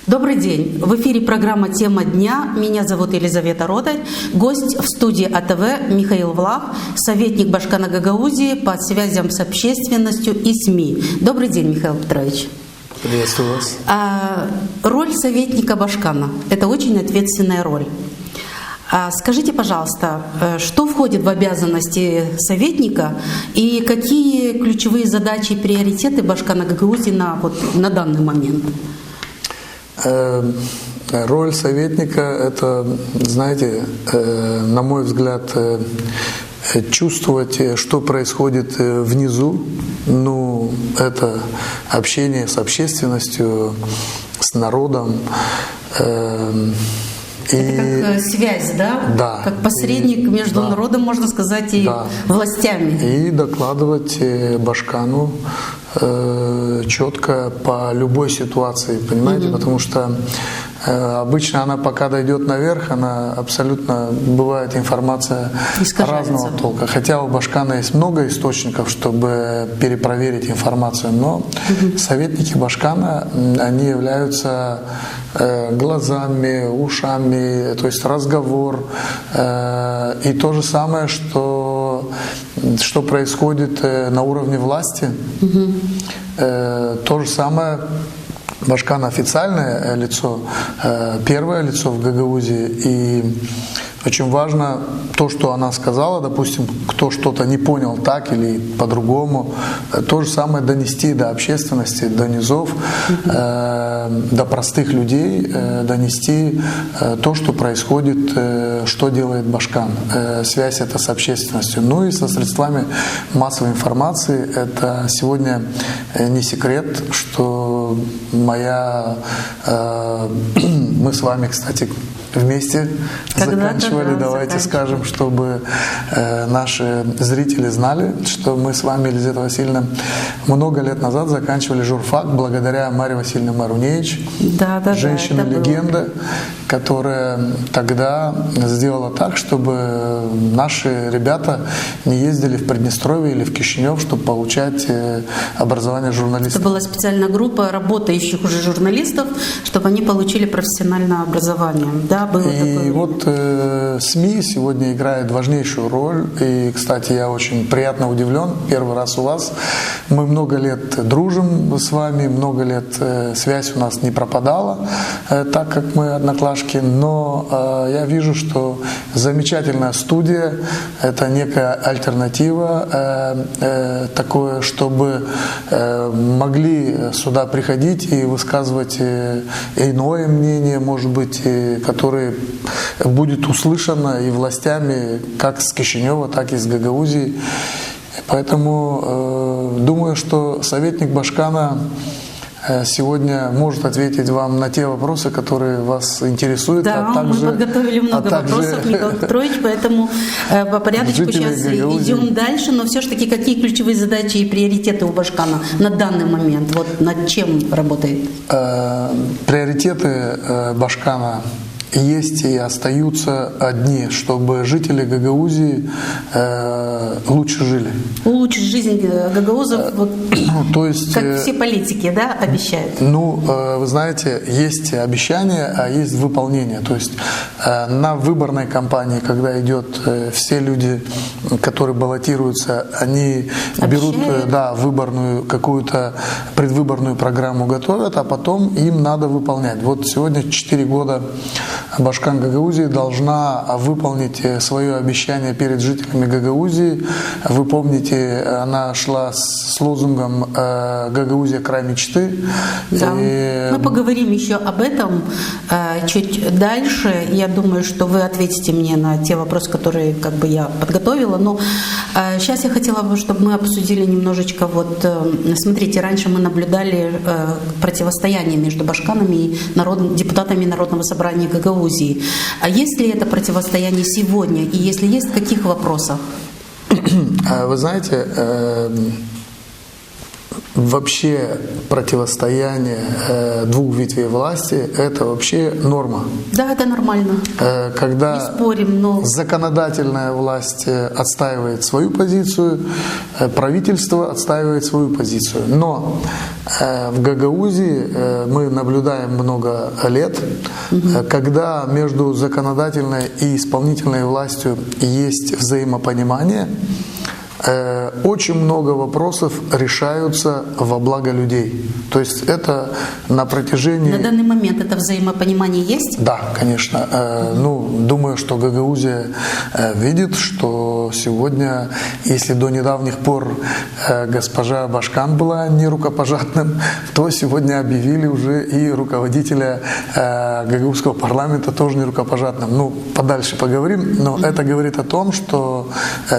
Добрый день. В эфире программа «Тема дня». Меня зовут Елизавета Ротарь. Гость в студии АТВ Михаил Влах, советник Башкана Гагаузии по связям с общественностью и СМИ. Добрый день, Михаил Петрович. Приветствую вас. Роль советника Башкана – это очень ответственная роль. Скажите, пожалуйста, что входит в обязанности советника и какие ключевые задачи и приоритеты Башкана Гагаузии на данный момент? Роль советника – это, знаете, на мой взгляд, чувствовать, что происходит внизу. Это общение с общественностью, с народом. Это как связь, да? Да. Как посредник между народом, можно сказать, и властями. И докладывать Башкану четко по любой ситуации, понимаете? Потому что обычно она пока дойдет наверх, она абсолютно, бывает информация разного толка. Хотя у Башкана есть много источников, чтобы перепроверить информацию, но советники Башкана, они являются глазами, ушами, то есть разговор. И то же самое, что происходит на уровне власти, то же самое. Башкан официальное лицо, первое лицо в Гагаузии, и очень важно то, что она сказала, допустим, кто что-то не понял так или по-другому, то же самое донести до общественности, до низов, до простых людей, донести то, что происходит, что делает Башкан. Связь это с общественностью. Ну и со средствами массовой информации. Это сегодня не секрет, что мы с вами, кстати, вместе заканчивали, давайте скажем, чтобы наши зрители знали, что мы с вами, Елизавета Васильевна, много лет назад заканчивали журфак благодаря Марии Васильевне Маруневич, женщина-легенда, которая тогда сделала так, чтобы наши ребята не ездили в Приднестровье или в Кишинев, чтобы получать образование журналистов. Это была специальная группа работающих уже журналистов, чтобы они получили профессиональное образование. Да, было и вот СМИ сегодня играют важнейшую роль. И, кстати, я очень приятно удивлен. Первый раз у вас. Мы много лет дружим с вами, много лет связь у нас не пропадала, так как мы одноклассники. Но я вижу, что замечательная студия – это некая альтернатива, такое, чтобы могли сюда приходить и высказывать иное мнение, может быть, которое будет услышано и властями как с Кишинева, так и с Гагаузии. Поэтому думаю, что советник Башкана сегодня может ответить вам на те вопросы, которые вас интересуют. Да, мы подготовили много вопросов, Михаил Петрович, поэтому по порядочку сейчас идем дальше. Но все-таки какие ключевые задачи и приоритеты у Башкана на данный момент? Вот над чем работает? Приоритеты Башкана есть и остаются одни, чтобы жители Гагаузии лучше жили. Улучшить жизнь гагаузов, то есть, как все политики, да, обещают? Вы знаете, есть обещания, а есть выполнение. То есть на выборной кампании, когда идет, все люди, которые баллотируются, они берут выборную какую-то предвыборную программу, готовят, а потом им надо выполнять. Вот сегодня 4 года Башкан Гагаузии должна выполнить свое обещание перед жителями Гагаузии. Вы помните, она шла с лозунгом «Гагаузия – край мечты». Да. Мы поговорим еще об этом чуть дальше. Я думаю, что вы ответите мне на те вопросы, которые я подготовила. Но сейчас я хотела бы, чтобы мы обсудили немножечко. Смотрите, раньше мы наблюдали противостояние между башканами и депутатами Народного собрания Гагаузии. А есть ли это противостояние сегодня? И если есть, в каких вопросах? Вы знаете, вообще противостояние двух ветвей власти – это вообще норма. Да, это нормально. Когда не спорим, но... законодательная власть отстаивает свою позицию, правительство отстаивает свою позицию. Но в Гагаузии мы наблюдаем много лет, когда между законодательной и исполнительной властью есть взаимопонимание, очень много вопросов решаются во благо людей. То есть это на протяжении... На данный момент это взаимопонимание есть? Да, конечно. Думаю, что Гагаузия видит, что сегодня, если до недавних пор госпожа Башкан была не рукопожатным, то сегодня объявили уже и руководителя Гагаузского парламента тоже не рукопожатным. Подальше поговорим, но это говорит о том, что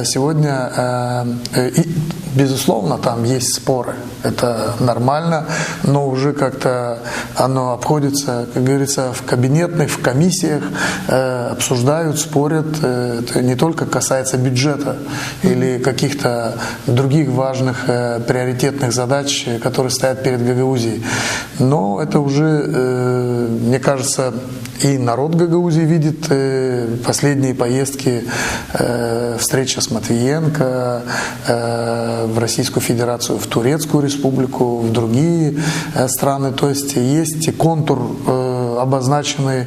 сегодня и, безусловно, там есть споры, это нормально, но уже как-то оно обходится, как говорится, в кабинетных, в комиссиях, обсуждают, спорят. Это не только касается бюджета или каких-то других важных приоритетных задач, которые стоят перед Гагаузией, но это уже, мне кажется, и народ Гагаузии видит последние поездки, встреча с Матвиенко в Российскую Федерацию, в Турецкую Республику, в другие страны. То есть есть контур, обозначенный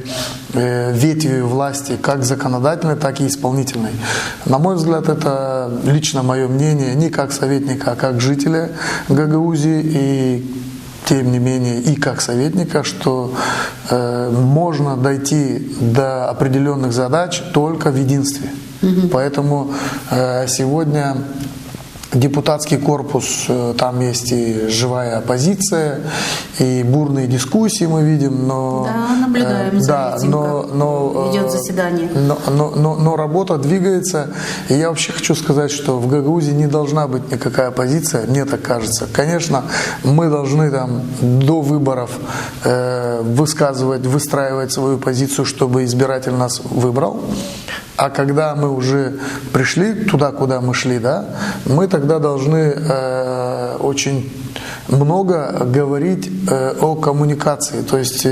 ветвью власти, как законодательной, так и исполнительной. На мой взгляд, это лично мое мнение, не как советника, а как жителя Гагаузии, и тем не менее и как советника, что можно дойти до определенных задач только в единстве. Поэтому сегодня депутатский корпус, там есть и живая оппозиция, и бурные дискуссии мы видим, но... Да, наблюдаем за этим, как идет заседание. Но работа двигается, и я вообще хочу сказать, что в Гагаузии не должна быть никакая оппозиция, мне так кажется. Конечно, мы должны там до выборов выстраивать свою позицию, чтобы избиратель нас выбрал. А когда мы уже пришли туда, куда мы шли, да, мы тогда должны очень много говорить о коммуникации. То есть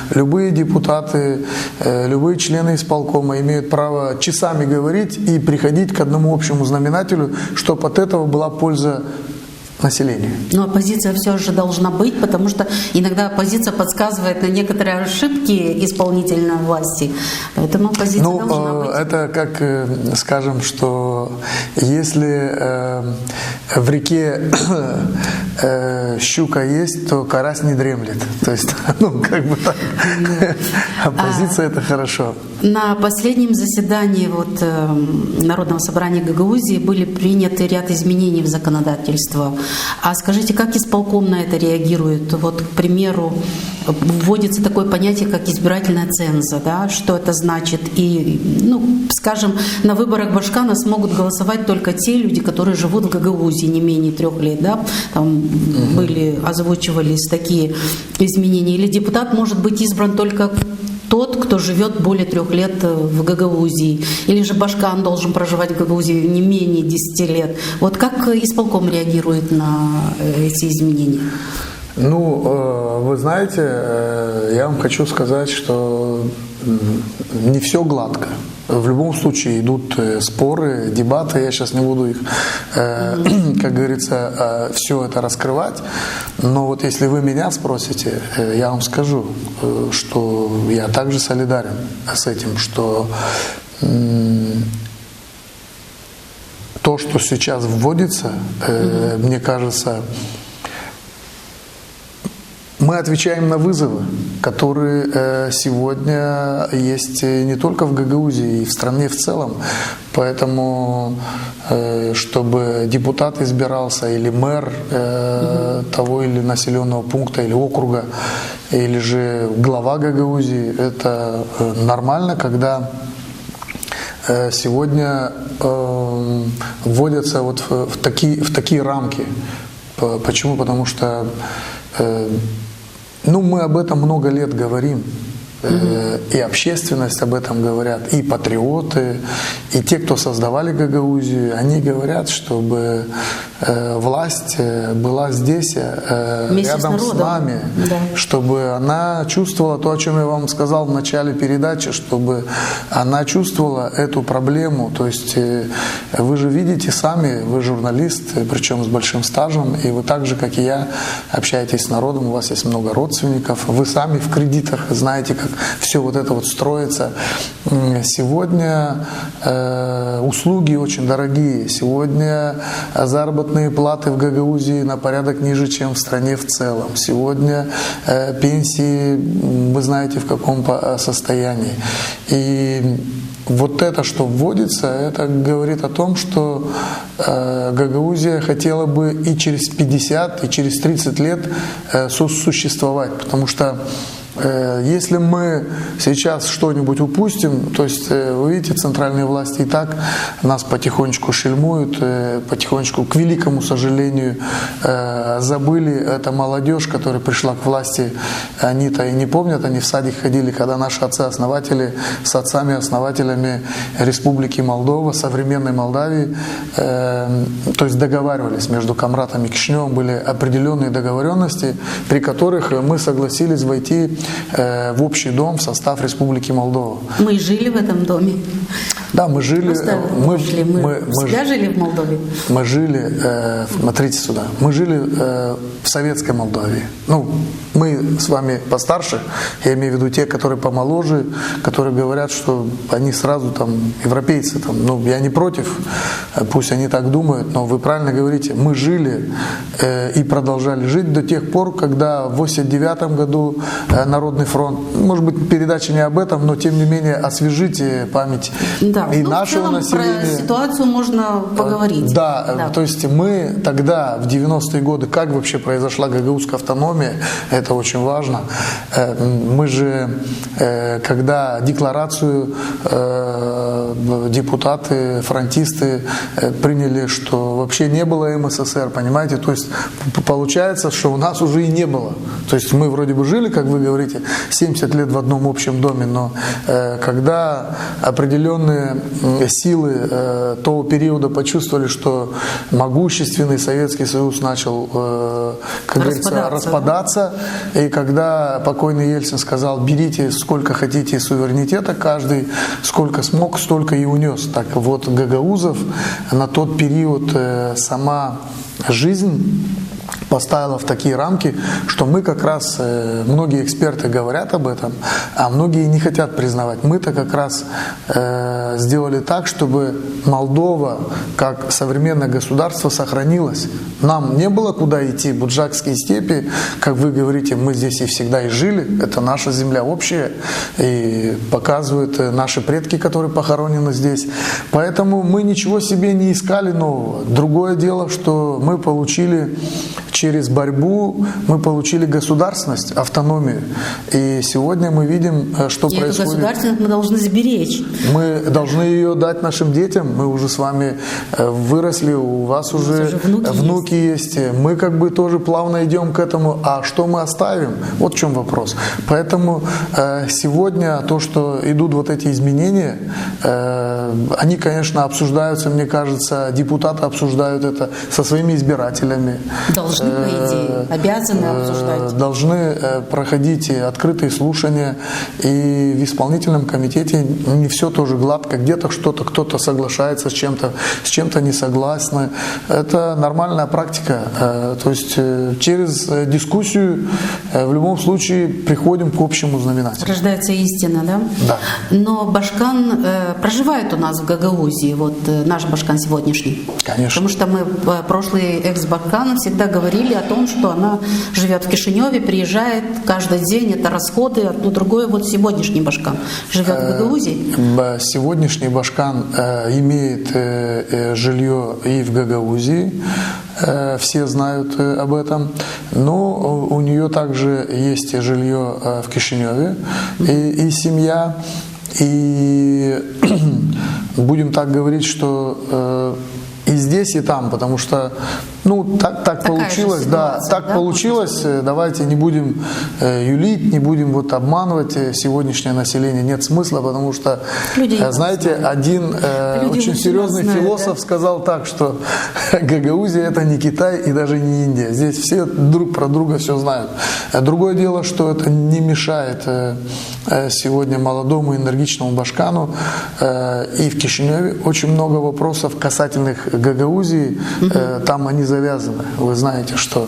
любые депутаты, любые члены исполкома имеют право часами говорить и приходить к одному общему знаменателю, чтобы от этого была польза населения. Но оппозиция все же должна быть, потому что иногда оппозиция подсказывает на некоторые ошибки исполнительной власти. Поэтому оппозиция должна быть. Это как, скажем, что если в реке щука есть, то карась не дремлет. То есть, как бы так. Оппозиция – это хорошо. На последнем заседании Народного собрания Гагаузии были приняты ряд изменений в законодательство. А скажите, как исполком на это реагирует? К примеру, вводится такое понятие, как избирательная ценза, да? Что это значит? И, скажем, на выборах Башкана смогут голосовать только те люди, которые живут в Гагаузии не менее 3 лет, да? Там озвучивались такие изменения. Или депутат может быть избран только тот, кто живет более 3 лет в Гагаузии, или же Башкан должен проживать в Гагаузии не менее 10 лет. Как исполком реагирует на эти изменения? Вы знаете, я вам хочу сказать, что не все гладко. В любом случае идут споры, дебаты. Я сейчас не буду их, как говорится, все это раскрывать. Но если вы меня спросите, я вам скажу, что я также солидарен с этим, что то, что сейчас вводится, мне кажется, мы отвечаем на вызовы, которые сегодня есть не только в Гагаузии, и в стране в целом. Поэтому, чтобы депутат избирался, или мэр того или населенного пункта, или округа, или же глава Гагаузии, это нормально, когда сегодня вводятся в такие рамки. Почему? Потому что мы об этом много лет говорим. И общественность об этом говорят, и патриоты, и те, кто создавали Гагаузию, они говорят, чтобы власть была здесь, рядом с нами, да. Чтобы она чувствовала то, о чем я вам сказал в начале передачи, чтобы она чувствовала эту проблему. То есть вы же видите сами, вы журналист, причем с большим стажем, и вы так же, как и я, общаетесь с народом, у вас есть много родственников, вы сами в кредитах знаете, как все вот это вот строится. Сегодня услуги очень дорогие, сегодня заработные платы в Гагаузии на порядок ниже, чем в стране в целом. Сегодня пенсии, вы знаете, в каком состоянии. И вот это, что вводится, это говорит о том, что Гагаузия хотела бы и через 50, и через 30 лет сосуществовать, потому что если мы сейчас что-нибудь упустим, то есть, вы видите, центральные власти и так нас потихонечку шельмуют, потихонечку, к великому сожалению, забыли. Это молодежь, которая пришла к власти, они-то и не помнят, они в садик ходили, когда наши отцы-основатели с отцами-основателями Республики Молдова, современной Молдавии, то есть договаривались между Комратом и Кишиневым, были определенные договоренности, при которых мы согласились войти в общий дом в состав Республики Молдова. Мы жили в этом доме. Да, мы жили. Мы всегда жили в Молдове. Мы жили, смотрите сюда, мы жили в советской Молдавии. Ну, мы с вами постарше, я имею в виду те, которые помоложе, которые говорят, что они сразу там европейцы. Там, ну, я не против, пусть они так думают, но вы правильно говорите, мы жили и продолжали жить до тех пор, когда в 1989 году Народный фронт, может быть, передача не об этом, но тем не менее освежите память да, и ну, нашего в целом населения. Про ситуацию можно поговорить. Да, то есть мы тогда, в 90-е годы, как вообще произошла гагаузская автономия, это очень важно. Мы же, когда декларацию депутаты, фронтисты приняли, что вообще не было МССР, понимаете, то есть получается, что у нас уже и не было. То есть мы вроде бы жили, как вы говорите, 70 лет в одном общем доме, но когда определенные силы того периода почувствовали, что могущественный Советский Союз начал, как говорится, распадаться, и когда покойный Ельцин сказал, берите сколько хотите суверенитета, каждый сколько смог, столько и унес. Так вот, гагаузов на тот период сама жизнь поставила в такие рамки, что мы как раз, многие эксперты говорят об этом, а многие не хотят признавать. Мы-то как раз сделали так, чтобы Молдова как современное государство сохранилась. Нам не было куда идти, Буджакские степи, как вы говорите, мы здесь и всегда и жили, это наша земля общая, и показывают наши предки, которые похоронены здесь. Поэтому мы ничего себе не искали нового. Другое дело, что мы получили через борьбу, мы получили государственность, автономию. И сегодня мы видим, что и происходит. Эту государственность мы должны сберечь. Мы должны ее дать нашим детям. Мы уже с вами выросли, у вас уже внуки есть. Мы как бы тоже плавно идем к этому. А что мы оставим? Вот в чем вопрос. Поэтому сегодня то, что идут вот эти изменения, они, конечно, обсуждаются, мне кажется, депутаты обсуждают это со своими избирателями. Должны, по идее, обязаны обсуждать. Должны проходить открытые слушания, и в исполнительном комитете не все тоже гладко, где-то что-то, кто-то соглашается с чем-то не согласны. Это нормальная практика. То есть через дискуссию в любом случае приходим к общему знаменателю. Рождается истина, да? Да. Но Башкан проживает у нас в Гагаузии, вот наш Башкан сегодняшний. Конечно. Потому что мы, прошлые экс-Башканы, всегда говорили о том, что она живет в Кишиневе, приезжает каждый день, это расходы, одно другое. Вот сегодняшний Башкан живет в Гагаузии. Сегодняшний Башкан имеет жилье и в Гагаузии, все знают об этом, но у нее также есть жилье в Кишиневе и семья. И будем так говорить, что и здесь, и там, потому что Ну, так получилось, да, так да, получилось. Давайте не будем юлить, не будем вот обманывать сегодняшнее население. Нет смысла, потому что, знаете, один очень серьезный философ сказал так, что Гагаузия — это не Китай и даже не Индия. Здесь все друг про друга все знают. Другое дело, что это не мешает сегодня молодому энергичному Башкану. И в Кишиневе очень много вопросов касательных Гагаузии. Там они завязаны. Вы знаете, что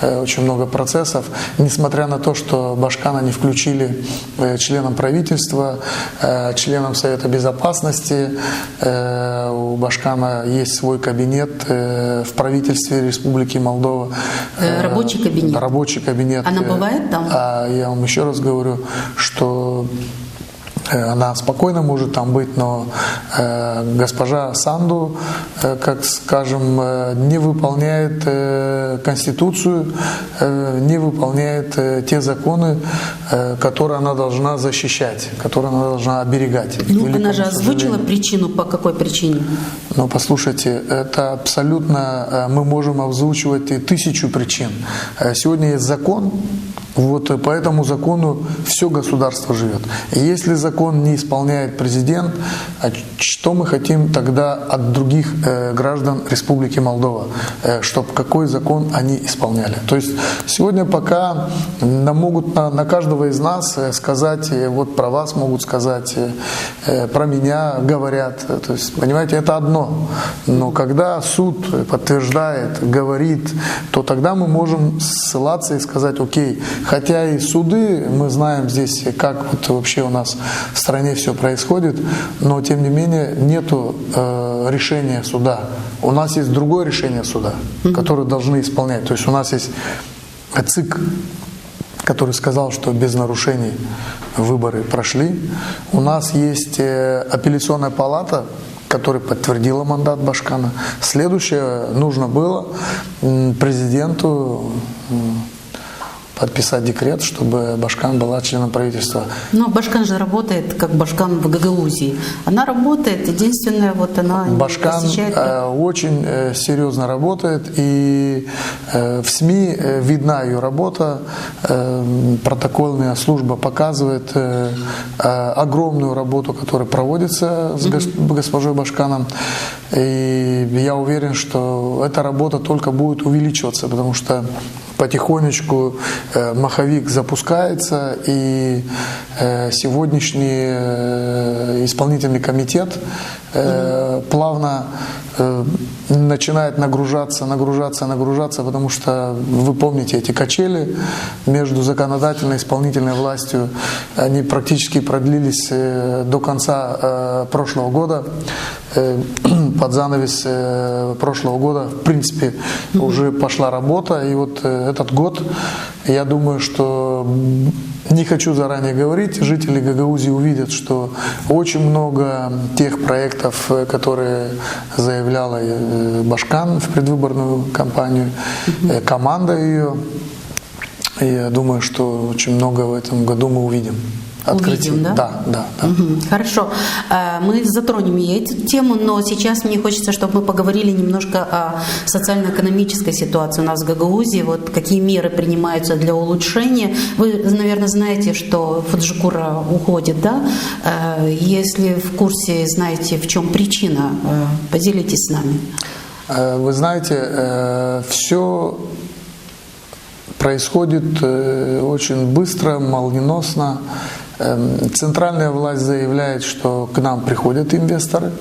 очень много процессов. Несмотря на то, что Башкана не включили членом правительства, членом Совета Безопасности, у Башкана есть свой кабинет в правительстве Республики Молдова. Рабочий кабинет. Рабочий кабинет. Она бывает там? Я вам еще раз говорю, что она спокойно может там быть, но госпожа Санду, как скажем, не выполняет Конституцию, не выполняет те законы, которые она должна защищать, которые она должна оберегать. Ну, она же озвучила причину, по какой причине? Ну, послушайте, это абсолютно, мы можем озвучивать и 1000 причин. Сегодня есть закон. Вот по этому закону все государство живет. И если закон не исполняет президент, что мы хотим тогда от других граждан Республики Молдова, чтобы какой закон они исполняли? То есть сегодня пока могут на каждого из нас сказать, вот про вас могут сказать, про меня говорят. То есть, понимаете, это одно. Но когда суд подтверждает, говорит, то тогда мы можем ссылаться и сказать, окей, хотя и суды, мы знаем здесь, как вот вообще у нас в стране все происходит, но тем не менее нету решения суда. У нас есть другое решение суда, которое должны исполнять. То есть у нас есть ЦИК, который сказал, что без нарушений выборы прошли. У нас есть апелляционная палата, которая подтвердила мандат Башкана. Следующее нужно было президенту подписать декрет, чтобы Башкан была членом правительства. Но Башкан же работает как Башкан в Гагаузии. Она работает, единственное, вот она Башкан посещает... очень серьезно работает, и в СМИ видна ее работа. Протокольная служба показывает огромную работу, которая проводится с госпожой Башканом. И я уверен, что эта работа только будет увеличиваться, потому что потихонечку маховик запускается, и сегодняшний исполнительный комитет плавно начинает нагружаться, потому что вы помните эти качели между законодательной и исполнительной властью, они практически продлились до конца прошлого года. Под занавес прошлого года, в принципе, уже пошла работа, и вот этот год, я думаю, что, не хочу заранее говорить, жители Гагаузии увидят, что очень много тех проектов, которые заявляла Башкан в предвыборную кампанию, команда ее, и я думаю, что очень много в этом году мы увидим. Увидим, да? Да. Хорошо. Мы затронем и эту тему, но сейчас мне хочется, чтобы мы поговорили немножко о социально-экономической ситуации у нас в Гагаузии. Вот какие меры принимаются для улучшения. Вы, наверное, знаете, что Фаджикура уходит, да? Если в курсе, знаете, в чем причина, поделитесь с нами. Вы знаете, все происходит очень быстро, молниеносно. Центральная власть заявляет, что к нам приходят инвесторы.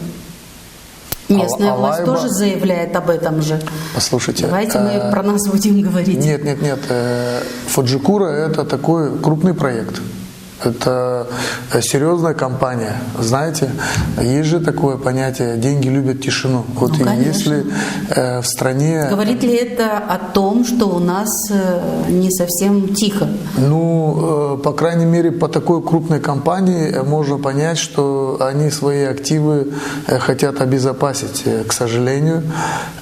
Местная власть тоже заявляет об этом же. Послушайте. Давайте мы про нас будем говорить. Нет. Фаджикура — это такой крупный проект. Это серьезная компания. Знаете, есть же такое понятие «деньги любят тишину». Вот ну, и если в стране... Говорит ли это о том, что у нас не совсем тихо? Ну, по крайней мере, по такой крупной компании можно понять, что они свои активы хотят обезопасить, к сожалению.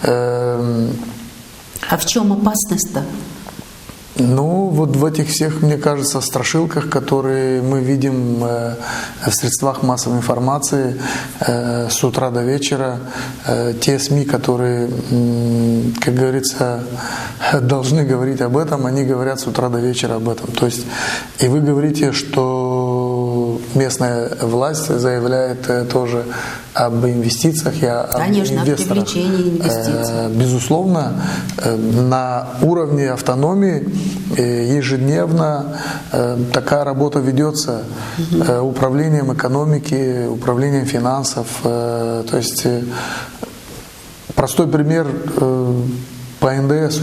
А в чем опасность-то? Ну, вот в этих всех, мне кажется, страшилках, которые мы видим в средствах массовой информации с утра до вечера, те СМИ, которые, как говорится, должны говорить об этом, они говорят с утра до вечера об этом. То есть, и вы говорите, что местная власть заявляет тоже об инвестициях и об Конечно, инвесторах. О привлечении инвестиций. Безусловно, на уровне автономии ежедневно такая работа ведется управлением экономики, управлением финансов. То есть простой пример по НДС.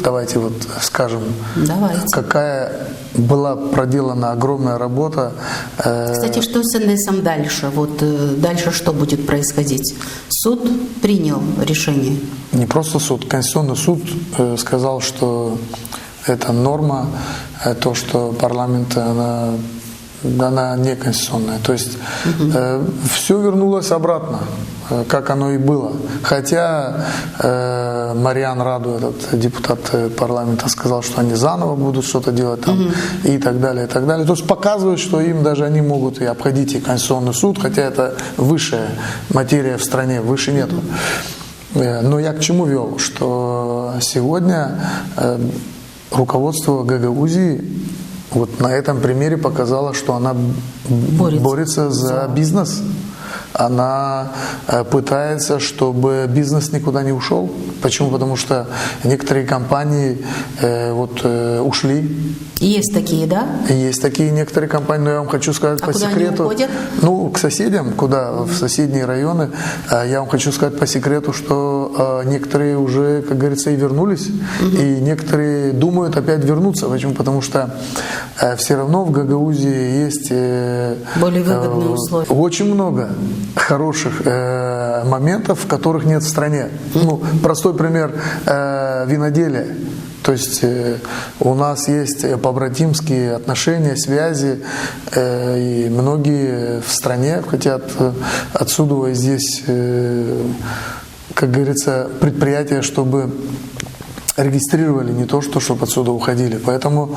Давайте вот скажем, какая была проделана огромная работа. Кстати, что с НДСом дальше? Вот дальше что будет происходить? Суд принял решение. Не просто суд, Конституционный суд сказал, что это норма, то, что парламент, она неконституционная. То есть все вернулось обратно, как оно и было. Хотя Мариан Раду, этот депутат парламента, сказал, что они заново будут что-то делать там, и так далее, и так далее. То есть показывает, что им даже они могут и обходить и Конституционный суд, хотя это высшая материя в стране, выше нету. Но я к чему вел? Что сегодня руководство Гагаузии вот на этом примере показало, что она борется за бизнес. Она пытается, чтобы бизнес никуда не ушел. Почему? Потому что некоторые компании ушли. Есть такие, да? Есть такие некоторые компании, но я вам хочу сказать по секрету. Они уходят? Ну, к соседям, в соседние районы. Я вам хочу сказать по секрету, что некоторые уже, как говорится, и вернулись, и некоторые думают опять вернуться. Почему? Потому что все равно в Гагаузии есть более выгодные условия. Очень много хороших моментов, которых нет в стране. Ну, простой пример виноделия. То есть у нас есть побратимские отношения, связи, и многие в стране хотят отсюда и здесь, как говорится, предприятия, чтобы регистрировали, не то, чтобы отсюда уходили. Поэтому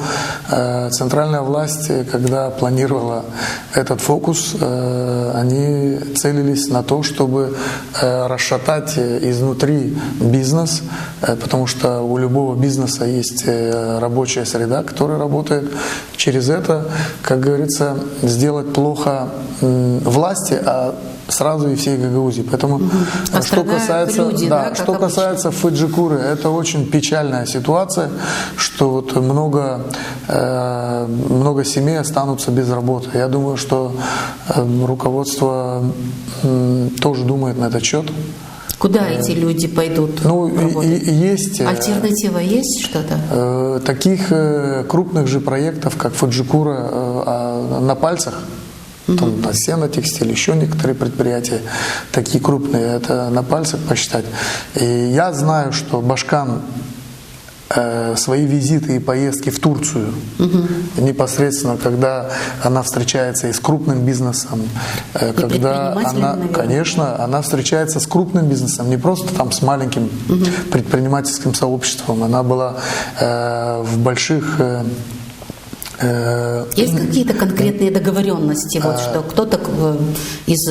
центральная власть, когда планировала этот фокус, они целились на то, чтобы расшатать изнутри бизнес, потому что у любого бизнеса есть рабочая среда, которая работает. Через это, как говорится, сделать плохо власти, а сразу и всей Гагаузии. Поэтому, что касается, люди, что касается Фаджикуры, это очень печальная ситуация, что вот много семей останутся без работы. Я думаю, что руководство тоже думает на этот счет. Куда эти люди пойдут? Есть. Альтернатива есть что-то? Таких крупных же проектов, как Фаджикура, на пальцах. Там Сенотекстиль, еще некоторые предприятия, такие крупные, это на пальцах посчитать. И я знаю, что Башкан свои визиты и поездки в Турцию, непосредственно, когда она встречается и с крупным бизнесом, когда она, конечно, она встречается с крупным бизнесом, не просто там с маленьким предпринимательским сообществом, она была в больших... Есть какие-то конкретные договоренности, вот, что кто-то из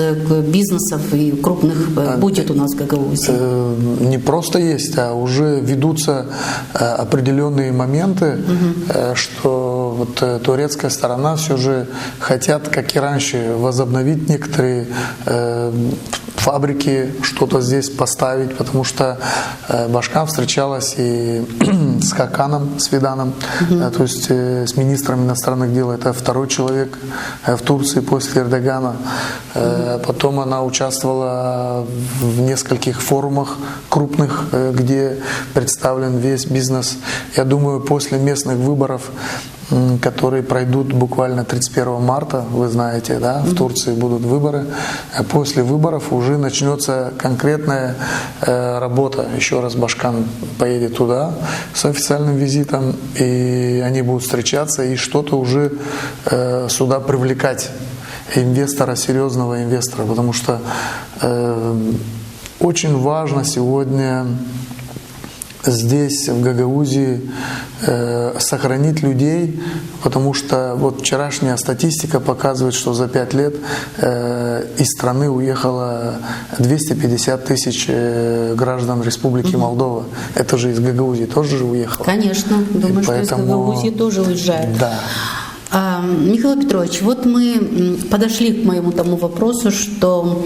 бизнесов и крупных будет у нас в Гагаузии? Не просто есть, а уже ведутся определенные моменты, что вот турецкая сторона все же хотят, как и раньше, возобновить некоторые фабрики, что-то здесь поставить, потому что Башкан встречалась и с Хаканом, с Фиданом, то есть с министром иностранных дел. Это второй человек в Турции после Эрдогана. Потом она участвовала в нескольких форумах крупных, где представлен весь бизнес. Я думаю, после местных выборов, которые пройдут буквально 31 марта, вы знаете, да, в Турции будут выборы. После выборов уже начнется конкретная работа. Еще раз Башкан поедет туда с официальным визитом, и они будут встречаться и что-то уже сюда привлекать. Инвестора, серьезного инвестора, потому что очень важно сегодня здесь, в Гагаузии, сохранить людей, потому что вот вчерашняя статистика показывает, что за 5 лет из страны уехало 250 тысяч граждан Республики Молдова. Это же из Гагаузии тоже же уехало. Конечно, думаю, что из Гагаузии тоже уезжает. Да. Михаил Петрович, вот мы подошли к моему тому вопросу, что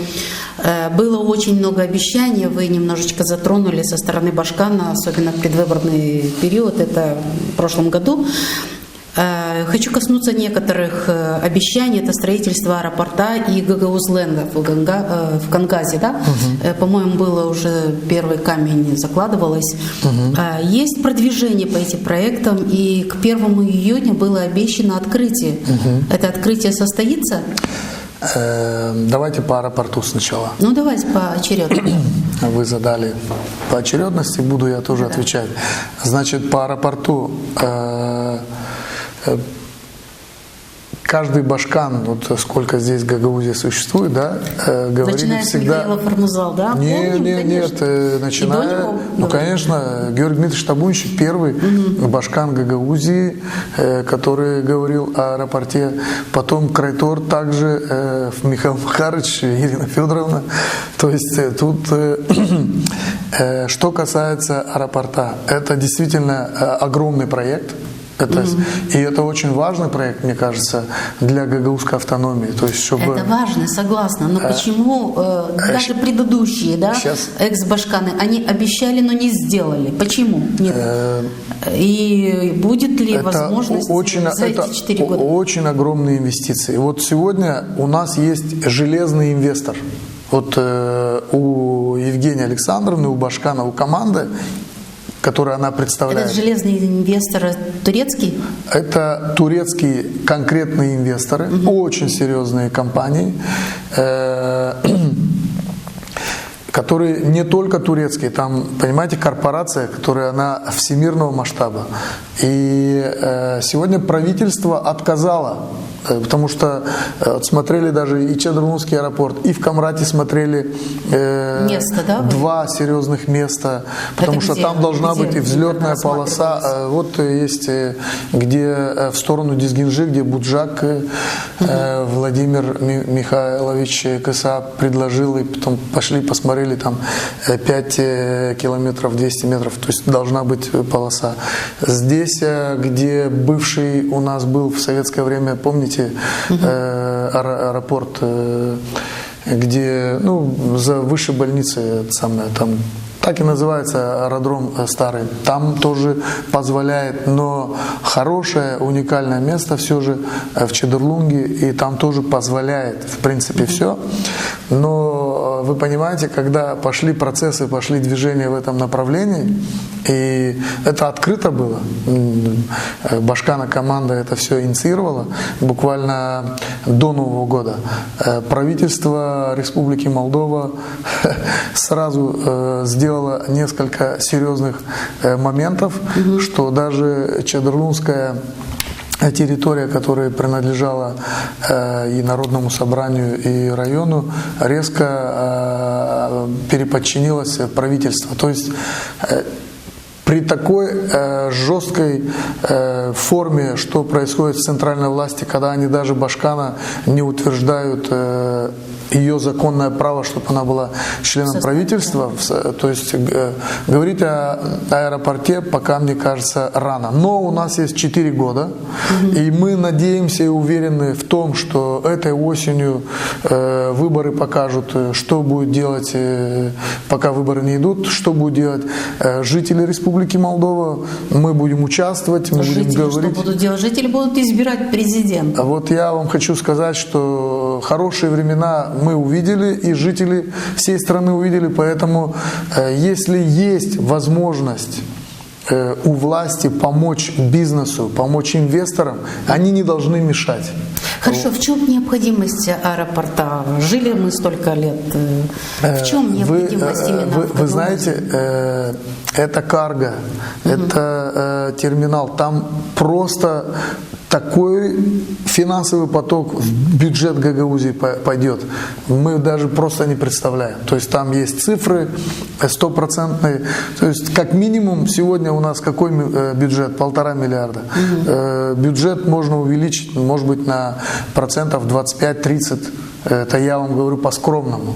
было очень много обещаний, вы немножечко затронули со стороны Башкана, особенно в предвыборный период, это в прошлом году. Хочу коснуться некоторых обещаний. Это строительство аэропорта и Гагаузленда в Кангазе. Да? По-моему, было уже первый камень закладывалось. Есть продвижение по этим проектам, и к 1 июня было обещано открытие. Это открытие состоится? Давайте по аэропорту сначала. Ну, давайте поочередно. Вы задали по очередности, буду я тоже отвечать. Значит, по аэропорту каждый башкан, вот сколько здесь в Гагаузии существует, да, говорили начиная всегда... Начиная с Михаила Формузал, да? Нет, начиная... Ну, конечно, Георгий Дмитриевич Табунщик первый башкан Гагаузии, который говорил о аэропорте. Потом крайтор также, Михаил Махарович, Ирина Федоровна. То есть тут... Что касается аэропорта, это действительно огромный проект. И это очень важный проект, мне кажется, для гагаузской автономии. То есть, чтобы... Это важно, согласна. Но почему даже предыдущие, да, экс-башканы, они обещали, но не сделали? Почему? Нет. И будет ли возможность за эти 4 года? Очень огромные инвестиции. Вот сегодня у нас есть железный инвестор. Вот у Евгении Александровны, у Башкана, у команды, который она представляет. Этот железный инвестор турецкий? Это турецкие конкретные инвесторы, очень серьезные компании, которые не только турецкие, там, понимаете, корпорация, которая она всемирного масштаба. И сегодня правительство отказало, потому что смотрели даже и Чедрлунский аэропорт, и в Камрате смотрели место, да? 2 серьезных места, потому что там должна быть и взлетная полоса. Вот есть, где в сторону Дизгинжи, где Буджак Владимир Михайлович КСА предложил, и потом пошли, посмотрели, там 5 километров, 200 метров, то есть должна быть полоса. Здесь, где бывший у нас был в советское время, помните, аэропорт, где, за высшей больницей, там так и называется аэродром старый. Там тоже позволяет, но хорошее, уникальное место все же в Чедрлунге, и там тоже позволяет, в принципе, все. Но вы понимаете, когда пошли процессы, пошли движения в этом направлении, и это открыто было, Башкана команда это все инициировала, буквально до Нового года. Правительство Республики Молдова сразу сделало несколько серьезных моментов, что даже Чедрлунская территория, которая принадлежала и Народному собранию, и району, резко переподчинилась правительству. То есть при такой жесткой форме, что происходит в центральной власти, когда они даже Башкана не утверждают ее законное право, чтобы она была членом правительства, то есть говорить о аэропорте пока, мне кажется, рано. Но у нас есть 4 года, и мы надеемся и уверены в том, что этой осенью выборы покажут, что будет делать, пока выборы не идут, что будут делать жители Республики Молдова. Мы будем участвовать, мы будем говорить. Что будут делать? Жители будут избирать президента. Вот я вам хочу сказать, что хорошие времена мы увидели, и жители всей страны увидели, поэтому если есть возможность у власти помочь бизнесу, помочь инвесторам, они не должны мешать. Хорошо, в чем необходимость аэропорта? Жили мы столько лет. В чем необходимость именно? Вы знаете, это карго, это терминал. Там просто такой финансовый поток в бюджет Гагаузии пойдет, мы даже просто не представляем. То есть там есть цифры стопроцентные. То есть как минимум сегодня у нас какой бюджет? 1,5 миллиарда. Бюджет можно увеличить, может быть, на процентов 25-30. Это я вам говорю по-скромному.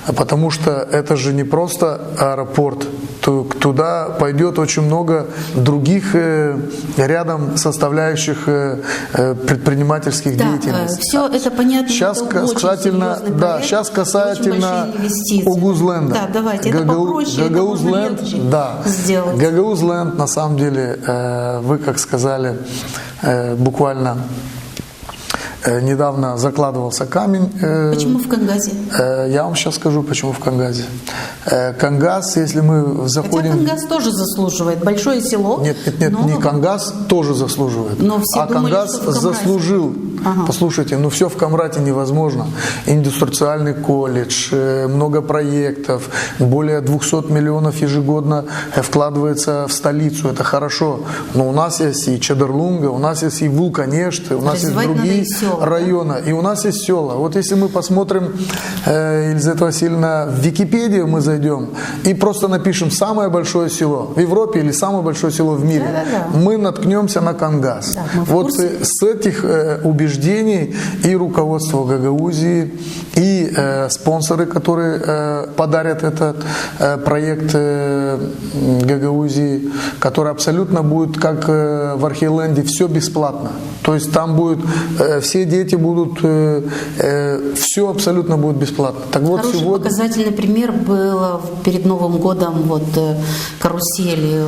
Потому что это же не просто аэропорт. Туда пойдет очень много других рядом составляющих предпринимательских деятельностей. Все это понятно. Сейчас касательно, да, сейчас касательно Огузленда. Да, давайте, это попроще, Гагаузленд, да. сделать. Гагаузленд, на самом деле, вы как сказали, буквально недавно закладывался камень. Почему в Кангазе? Я вам сейчас скажу, почему в Кангазе. Кангаз, если мы заходим... Хотя Кангаз тоже заслуживает. Большое село. Нет, не Кангаз тоже заслуживает. Но все думали, Кангаз что в Камрате. заслужил. Ага. Послушайте, все в Камрате невозможно. Индустриальный колледж, много проектов, более 200 миллионов ежегодно вкладывается в столицу. Это хорошо. Но у нас есть и Чедерлунга, у нас есть и Вулканешты, у нас есть другие района. И у нас есть села. Вот если мы посмотрим, Елизавета Васильевна, в Википедию мы зайдем и просто напишем «самое большое село в Европе» или «самое большое село в мире», мы наткнемся на Кангаз. Да, вот с этих убеждений и руководство Гагаузии, и спонсоры, которые подарят этот проект Гагаузии, который абсолютно будет, как в Архиленде, все бесплатно. То есть там будет, все дети будут, все абсолютно будет бесплатно. Так вот, хороший сегодня... показательный пример был перед Новым годом, вот карусели.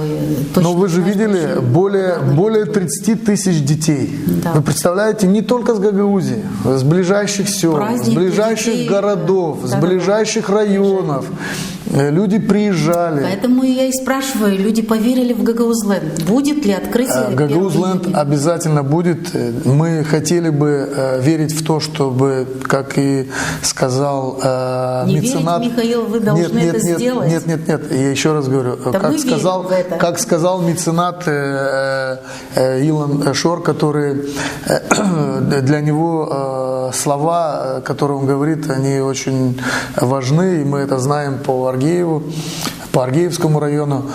Но вы же видели, более 30 тысяч детей. Да. Вы представляете, не только с Гагаузии, с ближайших сел, с ближайших детей, городов, да, с ближайших районов. Люди приезжали. Поэтому я и спрашиваю, люди поверили в Гагаузленд. Будет ли открытие? Гагаузленд обязательно будет. Мы хотели бы верить в то, чтобы, как и сказал не меценат... верить, Михаил, вы должны это сделать. Нет, я еще раз говорю. Да, как сказал меценат Илон Шор, который для него слова, которые он говорит, они очень важны, и мы это знаем по Аргееву, по Аргеевскому району.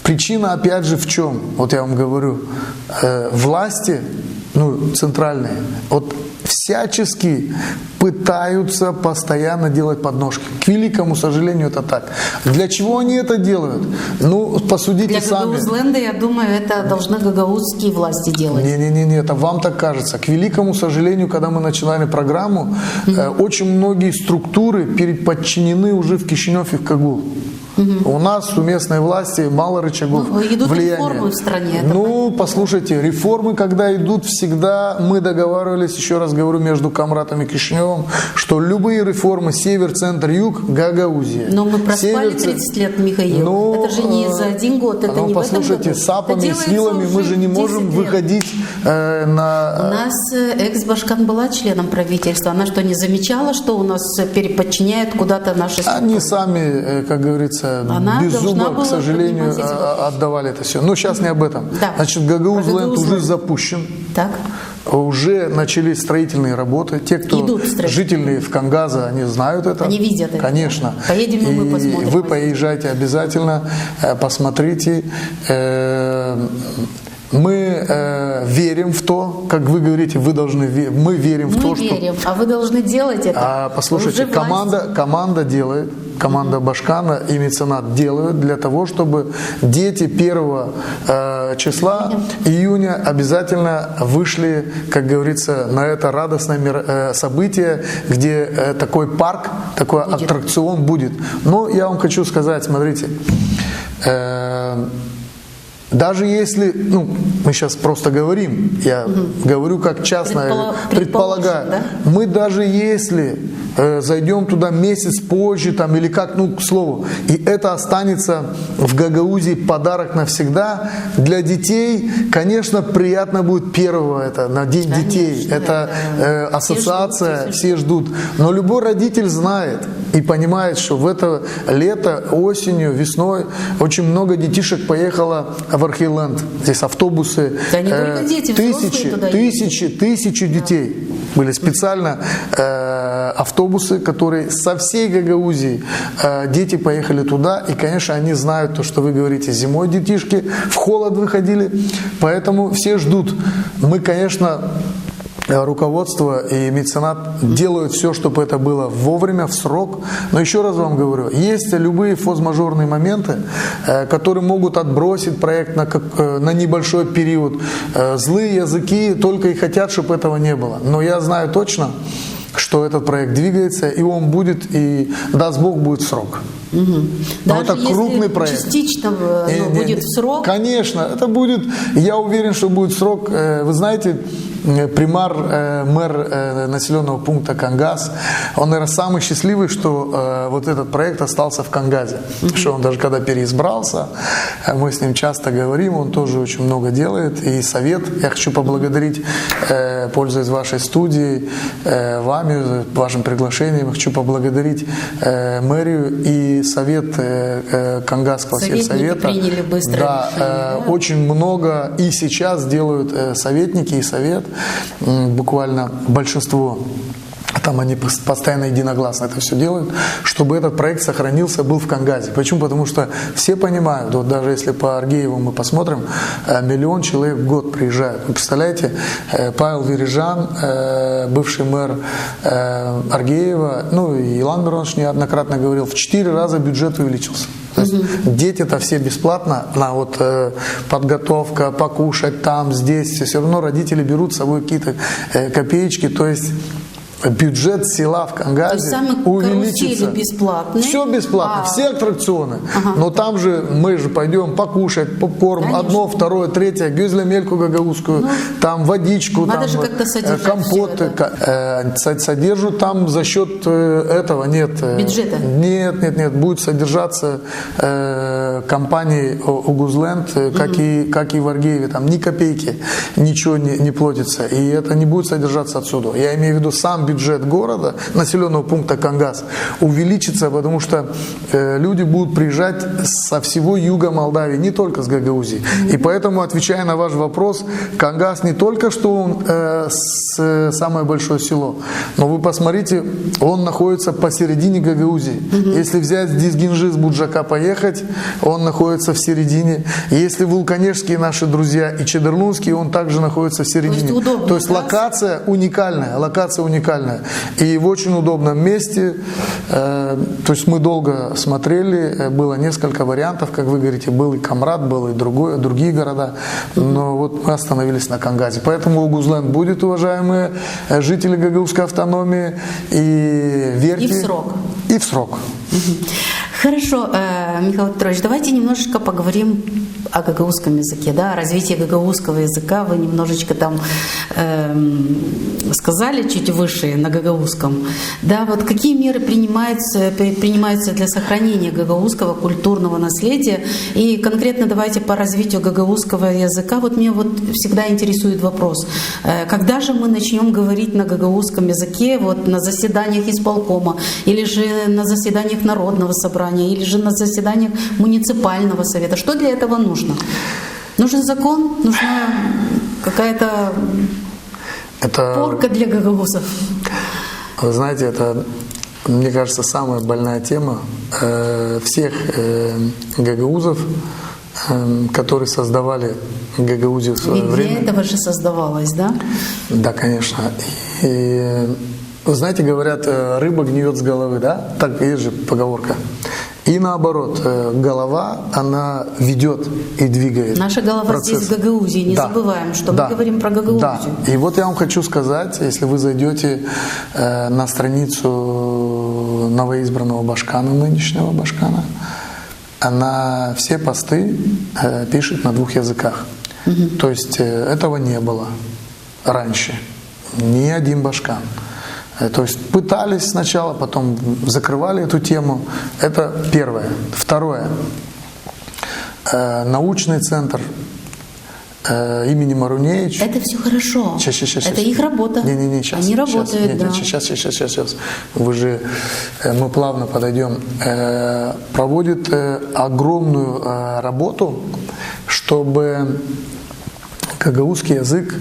Причина, опять же, в чем? Вот я вам говорю, власти, центральные, вот всячески пытаются постоянно делать подножки. К великому сожалению, это так. Для чего они это делают? Посудите сами. Для Гагаузленда, я думаю, это должны гагаузские власти делать. Не, это вам так кажется. К великому сожалению, когда мы начинали программу, очень многие структуры подчинены уже в Кишинев и в Кагул. У нас у местной власти мало рычагов идут влияния. Реформы в стране. Послушайте, реформы, когда идут, всегда мы договаривались, еще раз говорю, между Камратом и Кишиневым, что любые реформы, север, центр, юг, Гагаузия. Но мы проспали 30 лет, Михаил. Это же не за один год, это не в этом году. Послушайте, с АПами и с Вилами мы же не можем выходить на... У нас экс-Башкан была членом правительства. Она что, не замечала, что у нас переподчиняют куда-то наши структуры? Они сами, как говорится, без зуба, к сожалению, отдавали это все. Но сейчас не об этом. Да. Значит, Гагаузленд уже запущен. Так. Уже начались строительные работы. Те, кто жители в Кангазе, они знают это. Они видят это. Конечно. Поедем, и мы посмотрим. Вы поезжайте обязательно, посмотрите. Мы верим в то, как вы говорите, вы должны верить. Мы верим в то, что... Мы верим, а вы должны делать это. Послушайте, команда делает, команда Башкана и меценат делают для того, чтобы дети 1 числа июня обязательно вышли, как говорится, на это радостное событие, где такой парк, такой аттракцион будет. Но я вам хочу сказать, смотрите, даже если, мы сейчас просто говорим, я говорю как частное, предполагаю, да? Мы даже если зайдем туда месяц позже, или как, к слову, и это останется в Гагаузии подарок навсегда, для детей, конечно, приятно будет 1-го, это на День детей, это ассоциация, все ждут. Но любой родитель знает и понимает, что в это лето, осенью, весной очень много детишек поехало в в Архиленд. Здесь автобусы. Да не только дети, взрослые туда ездят. Тысячи детей. Были специально автобусы, которые со всей Гагаузии дети поехали туда. И, конечно, они знают то, что вы говорите. Зимой детишки в холод выходили. Поэтому все ждут. Мы, конечно, руководство и меценат делают все, чтобы это было вовремя, в срок. Но еще раз вам говорю, есть любые форс-мажорные моменты, которые могут отбросить проект на небольшой период. Злые языки только и хотят, чтобы этого не было. Но я знаю точно, что этот проект двигается, и он будет, и даст Бог, будет в срок. Угу. Но это крупный проект. Частично будет в срок? Конечно, это будет, я уверен, что будет в срок. Вы знаете, мэр населенного пункта Кангаз, он, наверное, самый счастливый, что вот этот проект остался в Кангазе. Что он даже когда переизбрался, мы с ним часто говорим, он тоже очень много делает. И совет, я хочу поблагодарить, пользуясь вашей студией, вами, вашим приглашением, я хочу поблагодарить мэрию и совет Кангазского сельсовета. Приняли быстро решение, да? Очень много и сейчас делают советники и совет, буквально большинство. Там они постоянно единогласно это все делают, чтобы этот проект сохранился, был в Кангазе. Почему? Потому что все понимают, вот даже если по Аргееву мы посмотрим, 1 миллион человек в год приезжают. Вы представляете, Павел Вережан, бывший мэр Аргеева, ну и Илан Миронович неоднократно говорил, в 4 раза бюджет увеличился. То есть дети-то все бесплатно, на вот подготовка, покушать там, здесь, все равно родители берут с собой какие-то копеечки, то есть бюджет села в Кангазе увеличится. Бесплатные. Все бесплатно, все аттракционы. Но там же мы же пойдем покушать, попкорн, конечно. Одно, второе, третье, гюзля мельку гагаузскую, там водичку, там компоты. Содержат там за счет этого нет. Бюджета? Нет. Будет содержаться компанией Угузленд, как и в Аргееве. Там ни копейки, ничего не платится. И это не будет содержаться отсюда. Я имею в виду сам бюджет города, населенного пункта Кангаз, увеличится, потому что люди будут приезжать со всего юга Молдавии, не только с Гагаузии. И поэтому, отвечая на ваш вопрос, Кангаз не только что он самое большое село, но вы посмотрите, он находится посередине Гагаузии. Если взять с Дизгинжи, с Буджака поехать, он находится в середине. Если вулканежские наши друзья и Чедерлунские, он также находится в середине. То есть локация уникальная. И в очень удобном месте. То есть мы долго смотрели, было несколько вариантов, как вы говорите, был и Камрад, был и другие города, но вот мы остановились на Кангазе. Поэтому Угузленд будет, уважаемые жители Гагаузской автономии, и верьте. И в срок. Хорошо, Михаил Петрович, давайте немножечко поговорим о гагаузском языке, да, о развитии гагаузского языка. Вы немножечко там сказали чуть выше на гагаузском. Да, вот какие меры принимаются для сохранения гагаузского культурного наследия? И конкретно давайте по развитию гагаузского языка. Вот меня вот всегда интересует вопрос, когда же мы начнем говорить на гагаузском языке, вот на заседаниях исполкома, или же на заседаниях Народного собрания, или же на заседаниях муниципального совета? Что для этого нужно? Нужен закон? Нужна какая-то порка для гагаузов? Вы знаете, это, мне кажется, самая больная тема всех гагаузов, которые создавали Гагаузию в свое время. Для этого же создавалось, да? Да, конечно. И, вы знаете, говорят, рыба гниет с головы, да? Так есть же поговорка. И наоборот, голова, она ведет и двигает. Наша голова процесс. Здесь в Гагаузии, не забываем, что мы говорим про Гагаузию. Да. И вот я вам хочу сказать, если вы зайдете на страницу новоизбранного Башкана, нынешнего Башкана, она все посты пишет на 2 языках. То есть этого не было раньше. Ни один Башкан. То есть пытались сначала, потом закрывали эту тему. Это первое. Второе. Научный центр имени Маруневич. Это все хорошо. Сейчас. Это их работа. Сейчас. Они работают, да. Сейчас. Мы плавно подойдем. Проводит огромную работу, чтобы гагаузский язык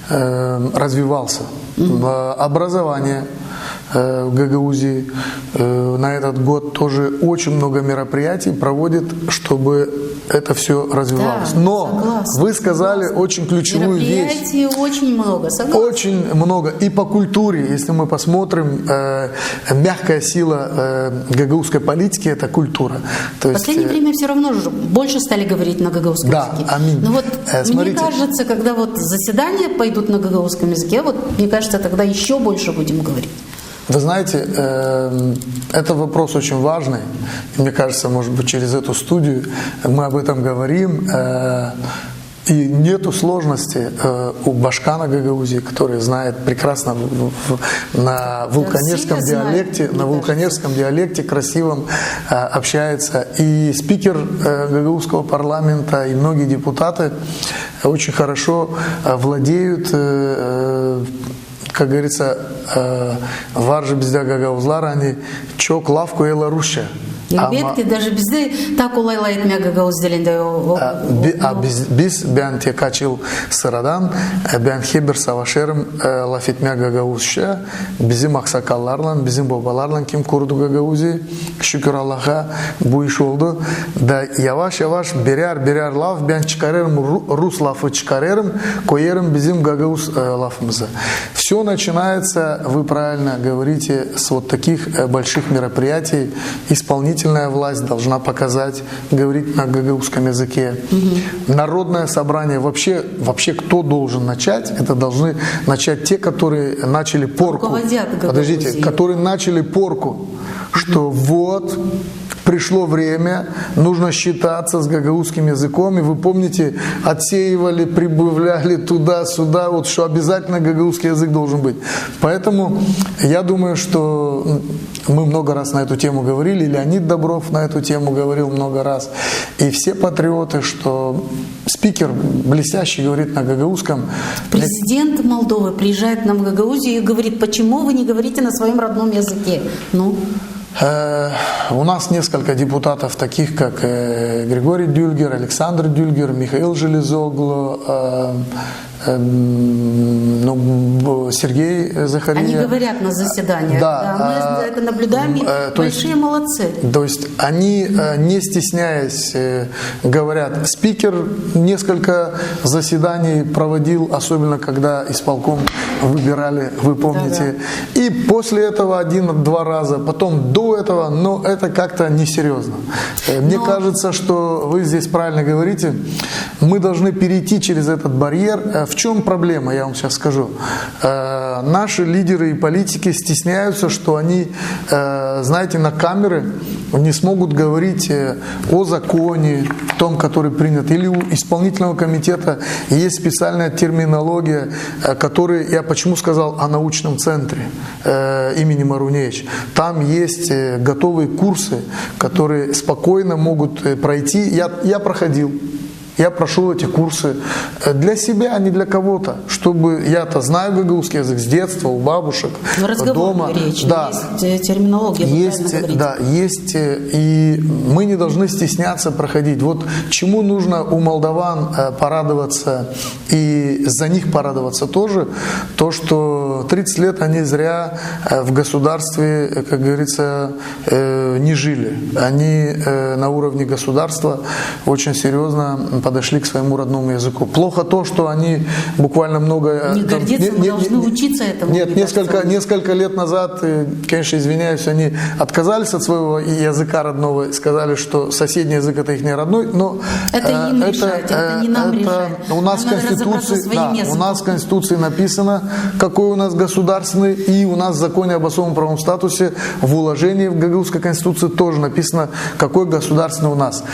развивался. Образование в Гагаузии на этот год тоже очень много мероприятий проводит, чтобы это все развивалось. Да, но согласна, вы сказали очень ключевую вещь. Мероприятий очень много, согласна. Очень много. И по культуре, если мы посмотрим, мягкая сила гагаузской политики – это культура. То В последнее время все равно же больше стали говорить на гагаузском языке. Аминь. Но вот Смотрите. мне кажется, когда вот заседания пойдут на гагаузском языке, вот мне кажется, тогда еще больше будем говорить. Вы знаете, это вопрос очень важный. И мне кажется, может быть, через эту студию мы об этом говорим. И нету сложности у башкана Гагаузии, который знает прекрасно на вулканерском диалекте, красивом общается. И спикер гагаузского парламента и многие депутаты очень хорошо владеют, как говорится, варжи безде гагаузлар, они чок лавку ела руща. Elbette, даже bizde так улайлайтмя Гагаuz делинде. Biz ben tek kaçıl sıradan ben heber savaşırım laf etmeye Gagauzca. Bizim aksakallarla, bizim babalarla kim kurdu Gagauzi? Şükür Allah'a bu iş oldu. Da yavaş yavaş birer laf ben çıkarırım, Rus lafı çıkarırım, koyarım bizim Gagauz lafımıza. Все начинается, вы правильно говорите, с вот таких больших мероприятий. Исполнительная власть должна показать, говорить на гагаузском языке. Народное собрание, вообще кто должен начать? Это должны начать те, которые начали порку. Подождите, которые начали порку. Что вот пришло время, нужно считаться с гагаузским языком. И вы помните, отсеивали, прибавляли туда-сюда, вот что обязательно гагаузский язык должен быть. Поэтому я думаю, что мы много раз на эту тему говорили, Леонид Добров на эту тему говорил много раз. И все патриоты, что спикер блестящий говорит на гагаузском. Президент Молдовы приезжает нам в Гагаузию и говорит, почему вы не говорите на своем родном языке? Ну? У нас несколько депутатов, таких как Григорий Дюльгер, Александр Дюльгер, Михаил Железогло, Сергей Захария. Они говорят на заседаниях. Да, мы это наблюдаем. Большие молодцы. То есть они, не стесняясь, говорят. Спикер несколько заседаний проводил, особенно когда исполком выбирали, вы помните. Да. И после этого 1-2 раза, потом до этого, но это как-то несерьезно. Мне кажется, что вы здесь правильно говорите. Мы должны перейти через этот барьер. В чем проблема, я вам сейчас скажу. Наши лидеры и политики стесняются, что они, знаете, на камеры не смогут говорить о законе, том, который принят, или у исполнительного комитета есть специальная терминология, которая, я почему сказал о научном центре имени Маруневич. Там есть готовые курсы, которые спокойно могут пройти. Я проходил. Я прошел эти курсы для себя, а не для кого-то, чтобы я-то знаю гагаузский язык с детства, у бабушек, дома. Речь, да, есть терминология. Есть, и мы не должны стесняться проходить. Вот чему нужно у молдаван порадоваться и за них порадоваться тоже, то, что 30 лет они зря в государстве, как говорится, не жили. Они на уровне государства очень серьезно подошли к своему родному языку. Плохо то, что они буквально много... Не гордиться, мы должны учиться этому. Нет, несколько лет назад, конечно, извиняюсь, они отказались от своего языка родного, сказали, что соседний язык это их не родной, но... Это им решать, это не нам решать. У нас в Конституции написано, какой у нас государственный, и у нас в законе об особом правовом статусе в уложении в Гагаузской Конституции тоже написано, какой государственный у нас.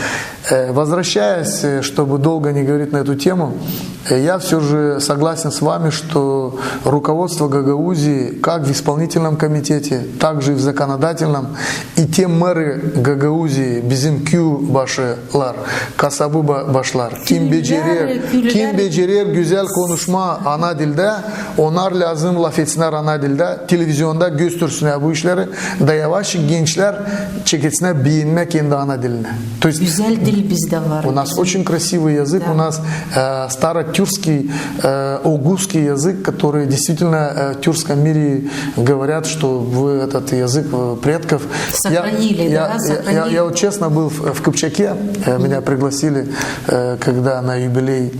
Возвращаясь, чтобы долго не говорить на эту тему, я все же согласен с вами, что руководство Гагаузии, как в исполнительном комитете, так же и в законодательном, и те мэры Гагаузии, Bizimkü başlar, kasabı başlar, kim becerir güzel konuşma ana dilde, onlar lazım laf etsinler ana dilde, televizyonda göstersinler bu işleri, da yavaş gençler çeketsinler beyinmek kendi ana diline. Güzel dil bizde var. У нас очень красивый красивый язык. Да. У нас старотюркский, огузский язык, который действительно в тюркском мире говорят, что вы этот язык предков сохранили. Я вот честно был в Кыпчаке, меня пригласили, когда на юбилей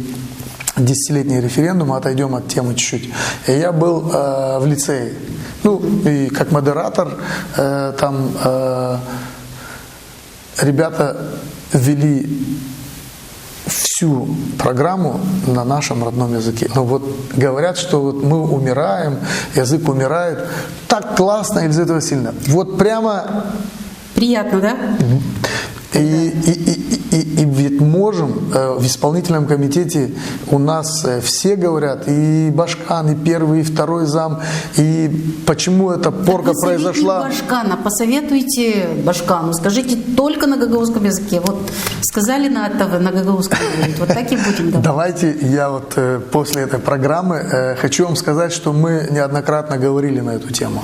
10-летний референдум, отойдем от темы чуть-чуть. И я был в лицее. Ну, и как модератор там ребята вели всю программу на нашем родном языке. Но вот говорят, что вот мы умираем, язык умирает. Так классно, Елизавета Васильевна. Вот прямо... Приятно, да? И ведь можем, в исполнительном комитете у нас все говорят, и Башкан, и первый, и второй зам, и почему эта порка произошла. Башкана, посоветуйте Башкану, скажите только на гагаузском языке. Вот сказали на гагаузском языке, вот так и будем говорить. Давайте я вот после этой программы хочу вам сказать, что мы неоднократно говорили на эту тему.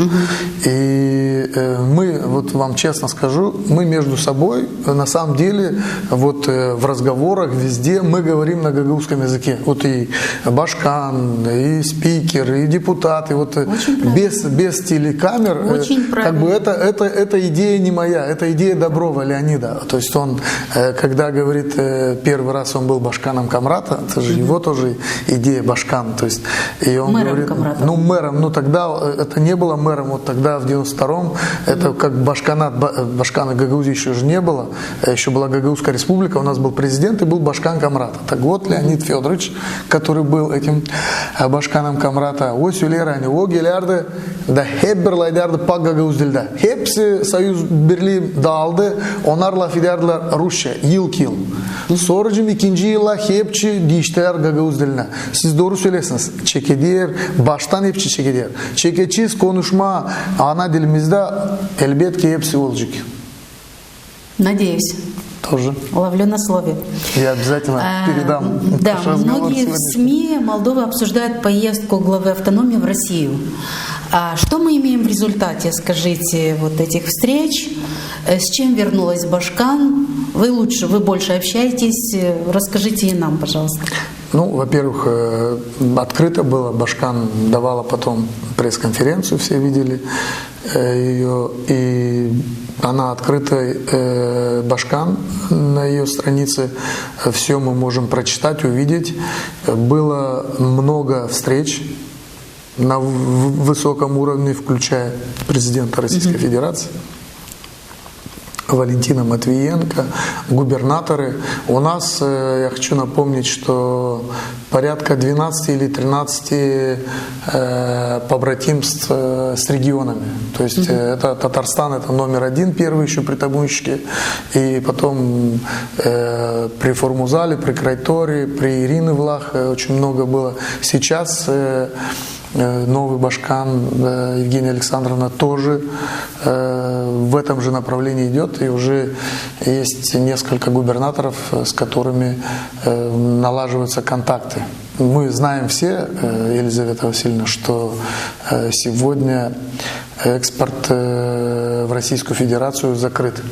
И мы, вот вам честно скажу, мы между собой, на самом деле, вот в разговорах везде мы говорим на гагаузском языке. Вот и Башкан, и спикер, и депутаты. Вот без телекамер. Как бы эта идея не моя, это идея Доброва Леонида. То есть он, когда говорит, первый раз он был Башканом Камрата, это же его тоже идея Башкан. То есть, и он мэром говорит, Камрата. ну мэром, ну тогда это не было мэром, вот тогда в 92-м, это как Башкана Гагаузии еще же не было, еще была Гагаузская республика, у нас был президент и был Башкан Камрата. Так вот, Леонид Федорович, который был этим Башканом Камрата, о сөйлерани, о гелярды, да хеп лайдарды пак Гагаузделда. Хепси союз Берлин далды, onlar laf ederdiler Rusça, yıl. Sonracım ikinci yılla hepçi dişler Gagauzdelina. Siz doğru söylesiniz. Çekediler, baştan hepçi çekediler. Çekeçiz konuşma ana dilimizde elbette hepsi olacak. Надеюсь. Тоже. Ловлю на слове. Я обязательно передам. Да, многие в СМИ Молдовы обсуждают поездку главы автономии в Россию. А что мы имеем в результате, скажите, вот этих встреч? С чем вернулась Башкан? Вы больше общаетесь. Расскажите и нам, пожалуйста. Ну, во-первых, открыто было. Башкан давала потом пресс-конференцию, все видели ее. И она открыта, Башкан, на ее странице. Все мы можем прочитать, увидеть. Было много встреч на высоком уровне, включая президента Российской Федерации, Валентина Матвиенко, губернаторы. У нас, я хочу напомнить, что порядка 12 или 13 побратимств с регионами. То есть это Татарстан, это номер один, первый еще при Табунщике, и потом при Формузале, при Крайторе, при Ирине Влах очень много было. Сейчас новый Башкан Евгения Александровна тоже в этом же направлении идет, и уже есть несколько губернаторов, с которыми налаживаются контакты. Мы знаем все, Елизавета Васильевна, что сегодня экспорт в Российскую Федерацию закрыт.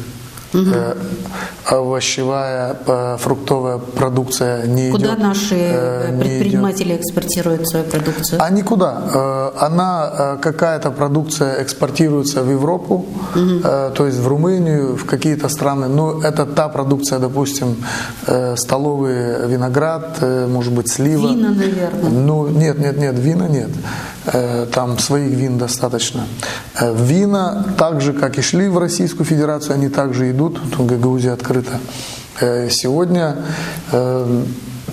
Овощевая, фруктовая продукция не идет. Куда наши предприниматели экспортируют свою продукцию? А никуда. Она, какая-то продукция экспортируется в Европу, то есть в Румынию, в какие-то страны. Но это та продукция, допустим, столовый виноград, может быть, слива. Вина, наверное. Ну, нет, вина нет. Там своих вин достаточно. Вина, так же, как и шли в Российскую Федерацию, они также идут. Тут Гагаузия открыта. Сегодня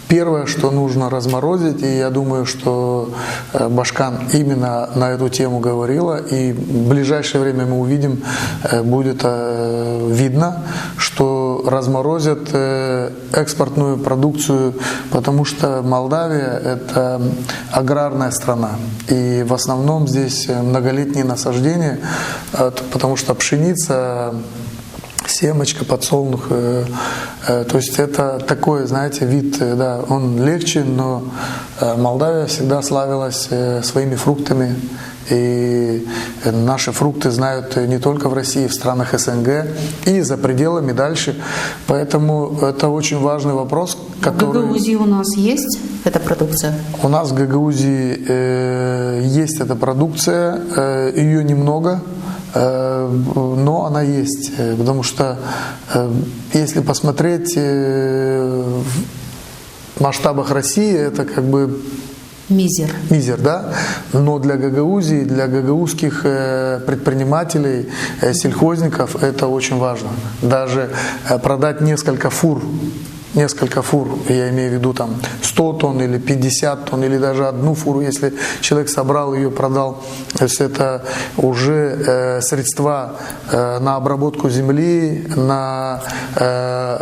первое, что нужно разморозить, и я думаю, что Башкан именно на эту тему говорила, и в ближайшее время мы увидим, будет видно, что разморозят экспортную продукцию, потому что Молдавия – это аграрная страна, и в основном здесь многолетние насаждения, потому что пшеница семечко, подсолнух. То есть это такой, знаете, вид, да, он легче, но Молдавия всегда славилась своими фруктами. И наши фрукты знают не только в России, в странах СНГ и за пределами дальше. Поэтому это очень важный вопрос, который... В Гагаузии у нас есть эта продукция? У нас в Гагаузии есть эта продукция, ее немного, но она есть. Потому что если посмотреть в масштабах России, это как бы мизер, да? Но для Гагаузии, для гагаузских предпринимателей, сельхозников это очень важно. Даже продать несколько фур, я имею в виду там 100 тонн или 50 тонн, или даже одну фуру, если человек собрал ее, продал, то есть это уже средства на обработку земли, на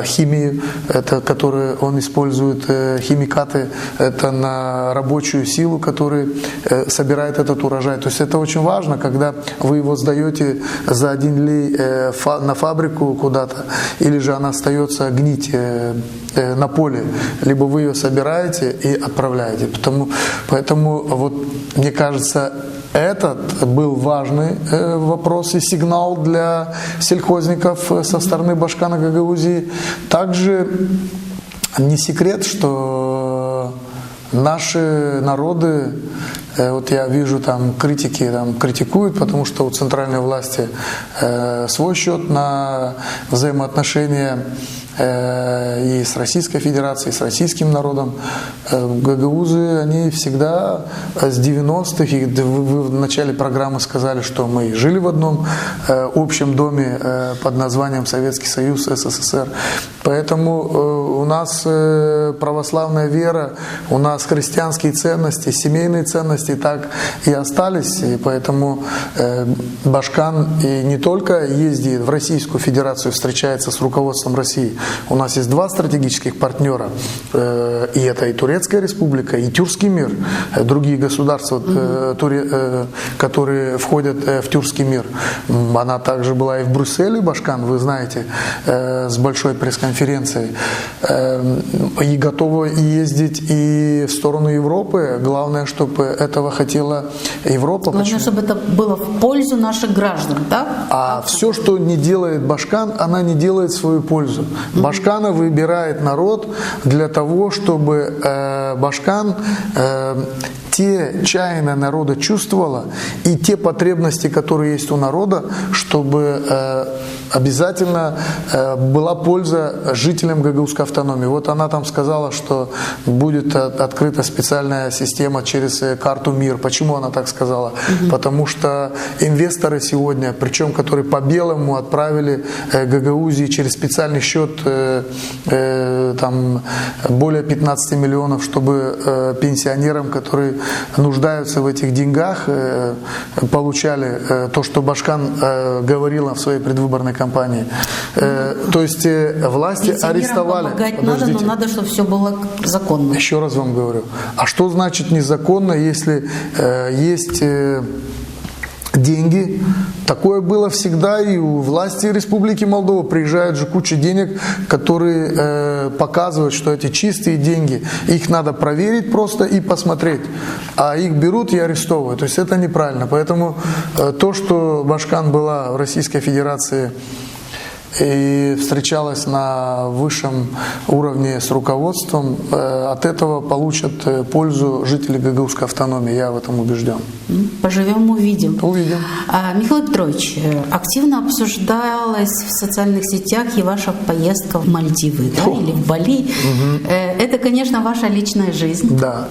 химию, это, которые он использует, химикаты, это на рабочую силу, которая собирает этот урожай. То есть это очень важно, когда вы его сдаете за 1 лей на фабрику куда-то, или же она остается гнить на поле, либо вы ее собираете и отправляете. Поэтому вот, мне кажется, этот был важный вопрос и сигнал для сельхозников со стороны Башкана Гагаузии. Также не секрет, что наши народы, вот я вижу, там критики критикуют, потому что у центральной власти свой счет на взаимоотношения и с Российской Федерацией, и с российским народом. Гагаузы, они всегда с 90-х, и вы в начале программы сказали, что мы жили в одном общем доме под названием Советский Союз, СССР. Поэтому у нас православная вера, у нас христианские ценности, семейные ценности так и остались. И поэтому Башкан и не только ездит в Российскую Федерацию, встречается с руководством России. У нас есть 2 стратегических партнера, и это и Турецкая Республика, и Тюркский мир, другие государства, которые входят в Тюркский мир. Она также была и в Брюсселе, Башкан, вы знаете, с большой пресс-конференцией, и готова ездить и в сторону Европы. Главное, чтобы этого хотела Европа. Главное, чтобы это было в пользу наших граждан, да? А все, что не делает Башкан, она не делает в свою пользу. Башкана выбирает народ для того, чтобы Башкан те чаяния народа чувствовала и те потребности, которые есть у народа, чтобы обязательно была польза жителям Гагаузской автономии. Вот она там сказала, что будет открыта специальная система через карту МИР. Почему она так сказала? Потому что инвесторы сегодня, причем которые по белому отправили Гагаузии через специальный счет там более 15 миллионов, чтобы пенсионерам, которые нуждаются в этих деньгах, получали то, что Башкан говорила в своей предвыборной кампании. То есть власти арестовали. Помогать надо, но надо, чтобы все было законно. Еще раз вам говорю. А что значит незаконно, если есть деньги? Такое было всегда, и у власти Республики Молдова приезжает же куча денег, которые показывают, что эти чистые деньги. Их надо проверить просто и посмотреть. А их берут и арестовывают. То есть это неправильно. Поэтому то, что Башкан была в Российской Федерации и встречалась на высшем уровне с руководством, от этого получат пользу жители Гагаузской автономии. Я в этом убежден. Поживем, увидим. Увидим. Михаил Петрович, активно обсуждалась в социальных сетях и ваша поездка в Мальдивы, да, или в Бали. Это, конечно, ваша личная жизнь. Да.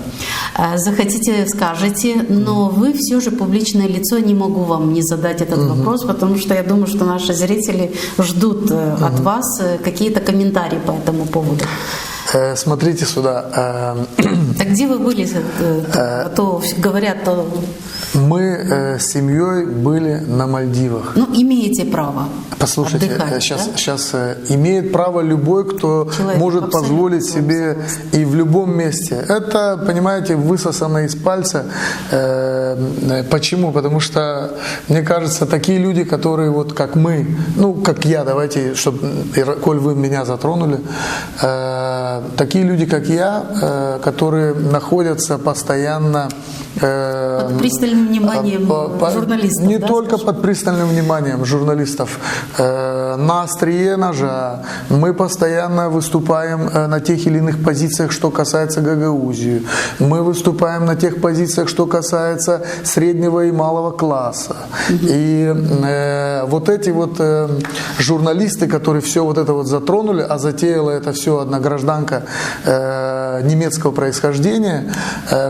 Захотите, скажете, но вы все же публичное лицо, не могу вам не задать этот вопрос, потому что я думаю, что наши зрители ждут от вас какие-то комментарии по этому поводу. Смотрите сюда. Так где вы были? А то говорят... Мы с семьей были на Мальдивах. Ну, имеете право. Послушайте, отдыхать, сейчас имеет право любой, кто человек может позволить себе и в любом месте. Это, понимаете, высосано из пальца. Почему? Потому что, мне кажется, такие люди, которые вот как мы, ну, как я, давайте, чтобы, коль вы меня затронули, такие люди, как я, которые находятся постоянно под пристальным вниманием журналистов. Не только под пристальным вниманием журналистов. На острие ножа. Мы постоянно выступаем на тех или иных позициях, что касается Гагаузии. Мы выступаем на тех позициях, что касается среднего и малого класса. И вот эти вот журналисты, которые все вот это вот затронули, а затеяла это все одна гражданка немецкого происхождения,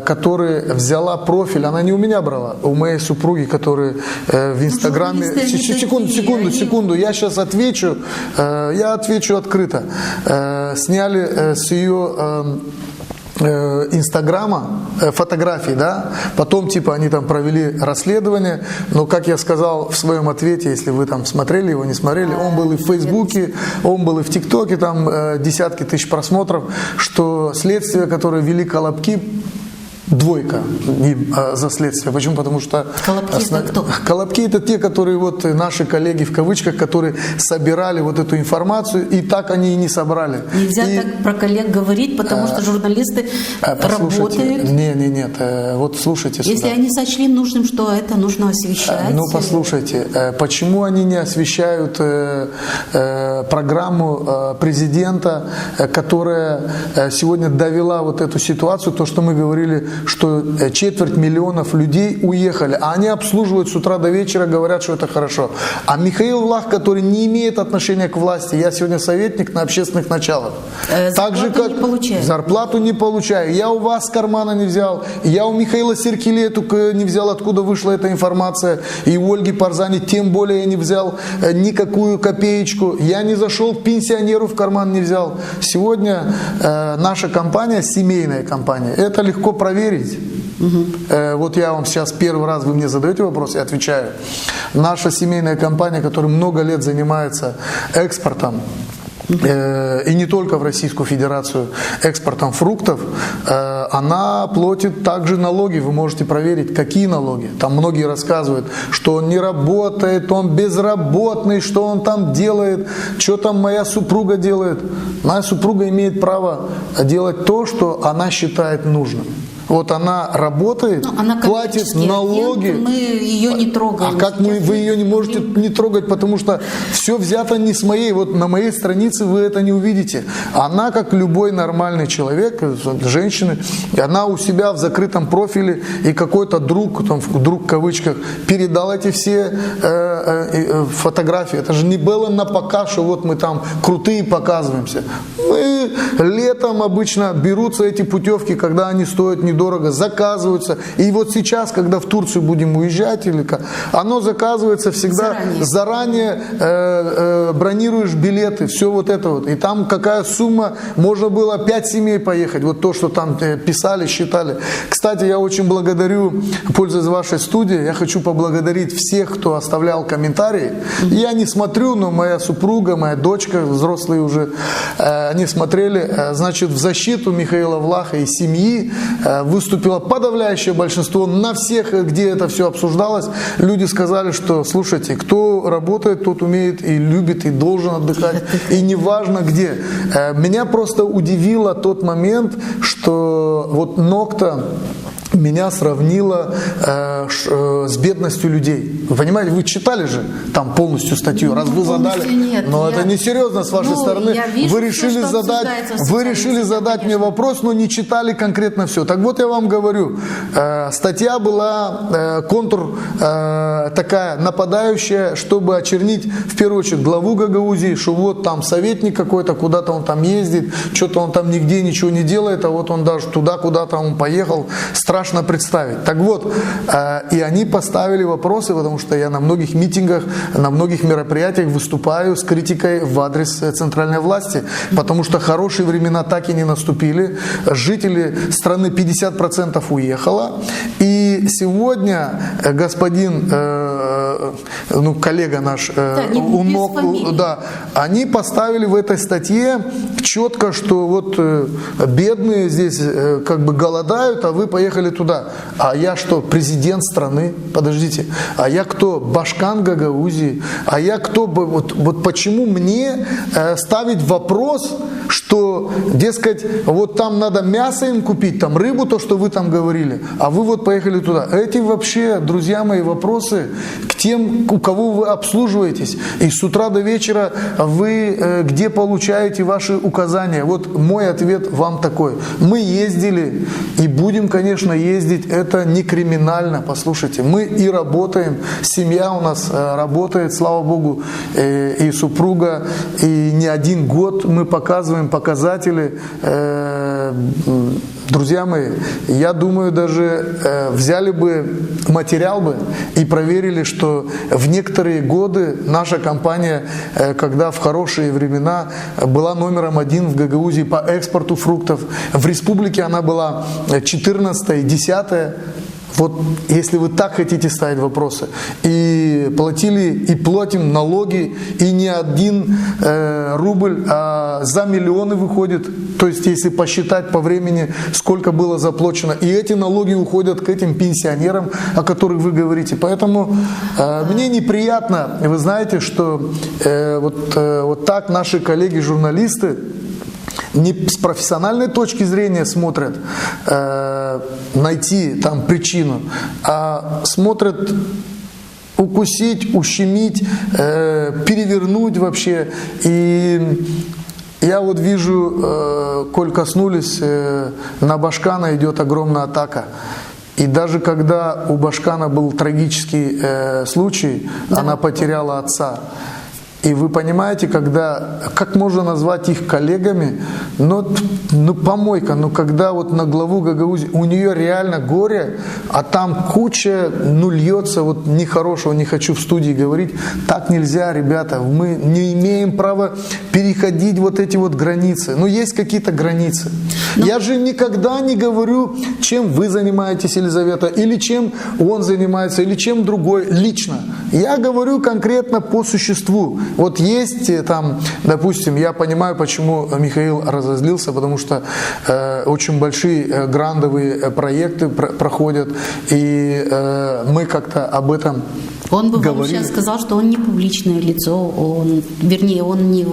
которая взяла профиль, она не у меня брала, у моей супруги, которая в Инстаграме... Секунду, я сейчас отвечу, я отвечу открыто. Сняли с ее Инстаграма фотографии, да, потом типа они там провели расследование, но как я сказал в своем ответе, если вы там смотрели его, не смотрели, он был и в Фейсбуке, он был и в ТикТоке, там десятки тысяч просмотров, что следствие, которое вели Колобки, двойка им за следствие. Почему? Потому что Колобки это кто? Колобки это те, которые вот наши коллеги в кавычках, которые собирали вот эту информацию, и так они и не собрали. Нельзя так про коллег говорить, потому что журналисты работают. Нет. Вот слушайте сюда. Если они сочли нужным, что это нужно освещать. Ну послушайте, почему они не освещают программу президента, которая сегодня довела вот эту ситуацию, то, что мы говорили, что 250 000 людей уехали, а они обслуживают с утра до вечера, говорят, что это хорошо. А Михаил Влах, который не имеет отношения к власти, я сегодня советник на общественных началах. Зарплату не получаю. Зарплату не получаю. Я у вас с кармана не взял, я у Михаила Серкелету не взял, откуда вышла эта информация, и у Ольги Парзани тем более я не взял никакую копеечку. Я не зашел к пенсионеру в карман, не взял. Сегодня наша компания, семейная компания, это легко проверить. Вот я вам сейчас первый раз, вы мне задаете вопрос, я отвечаю. Наша семейная компания, которая много лет занимается экспортом, и не только в Российскую Федерацию, экспортом фруктов, она платит также налоги. Вы можете проверить, какие налоги. Там многие рассказывают, что он не работает, он безработный, что он там делает, что там моя супруга делает. Моя супруга имеет право делать то, что она считает нужным. Вот она работает, она платит налоги. Агент, мы ее не трогаем. А как вы ее не можете не трогать, потому что все взято не с моей. Вот на моей странице вы это не увидите. Она, как любой нормальный человек, женщина, она у себя в закрытом профиле, и какой-то друг, там, друг в кавычках, передал эти все фотографии. Это же не было на показ, что вот мы там крутые показываемся. Мы летом обычно берутся эти путевки, когда они стоят недорого, заказываются. И вот сейчас, когда в Турцию будем уезжать, или как, оно заказывается всегда заранее бронируешь билеты, все вот это вот. И там какая сумма, можно было 5 семей поехать, вот то, что там писали, считали. Кстати, я очень благодарю, пользуясь вашей студией, я хочу поблагодарить всех, кто оставлял комментарии. Я не смотрю, но моя супруга, моя дочка, взрослые уже, они смотрели. Значит, в защиту Михаила Влаха и семьи выступило подавляющее большинство. На всех, где это все обсуждалось, люди сказали, что, слушайте, кто работает, тот умеет и любит, и должен отдыхать, и неважно где. Меня просто удивило тот момент, что вот Нокта меня сравнила с бедностью людей. Вы понимаете, вы читали же там полностью статью, раз вы задали. Нет, но это несерьезно с вашей стороны. Вы решили задать мне вопрос, но не читали конкретно все. Так вот я вам говорю, статья была контур такая нападающая, чтобы очернить в первую очередь главу Гагаузии, что вот там советник какой-то, куда-то он там ездит, что-то он там нигде ничего не делает, а вот он даже туда, куда-то он поехал. Страшно страшно представить. Так вот, и они поставили вопросы, потому что я на многих митингах, на многих мероприятиях выступаю с критикой в адрес центральной власти, потому что хорошие времена так и не наступили. Жители страны 50% уехало. И сегодня господин, коллега наш, они поставили в этой статье четко, что вот бедные здесь как бы голодают, а вы поехали туда. А я что, президент страны? Подождите. А я кто? Башкан Гагаузии? А я кто? Вот почему мне ставить вопрос, что, дескать, вот там надо мясо им купить, там рыбу, то, что вы там говорили, а вы вот поехали туда. Эти вообще, друзья мои, вопросы к тем, у кого вы обслуживаетесь. И с утра до вечера вы где получаете ваши указания. Вот мой ответ вам такой. Мы ездили и будем, конечно, ездить. Это не криминально, послушайте. Мы и работаем, семья у нас работает, слава Богу, и супруга, и не один год мы показываем показатели. Друзья мои, я думаю, даже взяли бы материал бы и проверили, что в некоторые годы наша компания, когда в хорошие времена была номером 1 в Гагаузии по экспорту фруктов, в республике она была 14-я, 10-я. Вот если вы так хотите ставить вопросы, и платили, и платим налоги, и не 1 рубль, а за миллионы выходит, то есть если посчитать по времени, сколько было заплачено, и эти налоги уходят к этим пенсионерам, о которых вы говорите. Поэтому мне неприятно, вы знаете, что вот так наши коллеги-журналисты не с профессиональной точки зрения смотрят найти там причину, а смотрят укусить, ущемить, перевернуть вообще. И я вот вижу, коль коснулись, на Башкана идет огромная атака. И даже когда у Башкана был трагический случай, она потеряла отца. И вы понимаете, как можно назвать их коллегами, помойка, когда вот на главу Гагаузии, у нее реально горе, а там куча, льется, вот нехорошего, не хочу в студии говорить, так нельзя, ребята, мы не имеем права переходить вот эти вот границы, есть какие-то границы. Я же никогда не говорю, чем вы занимаетесь, Елизавета, или чем он занимается, или чем другой лично. Я говорю конкретно по существу. Вот есть там, допустим, я понимаю, почему Михаил разозлился, потому что очень большие грантовые проекты проходят, и мы как-то об этом Он бы говорили. вам сейчас сказал, что он не публичное лицо, он не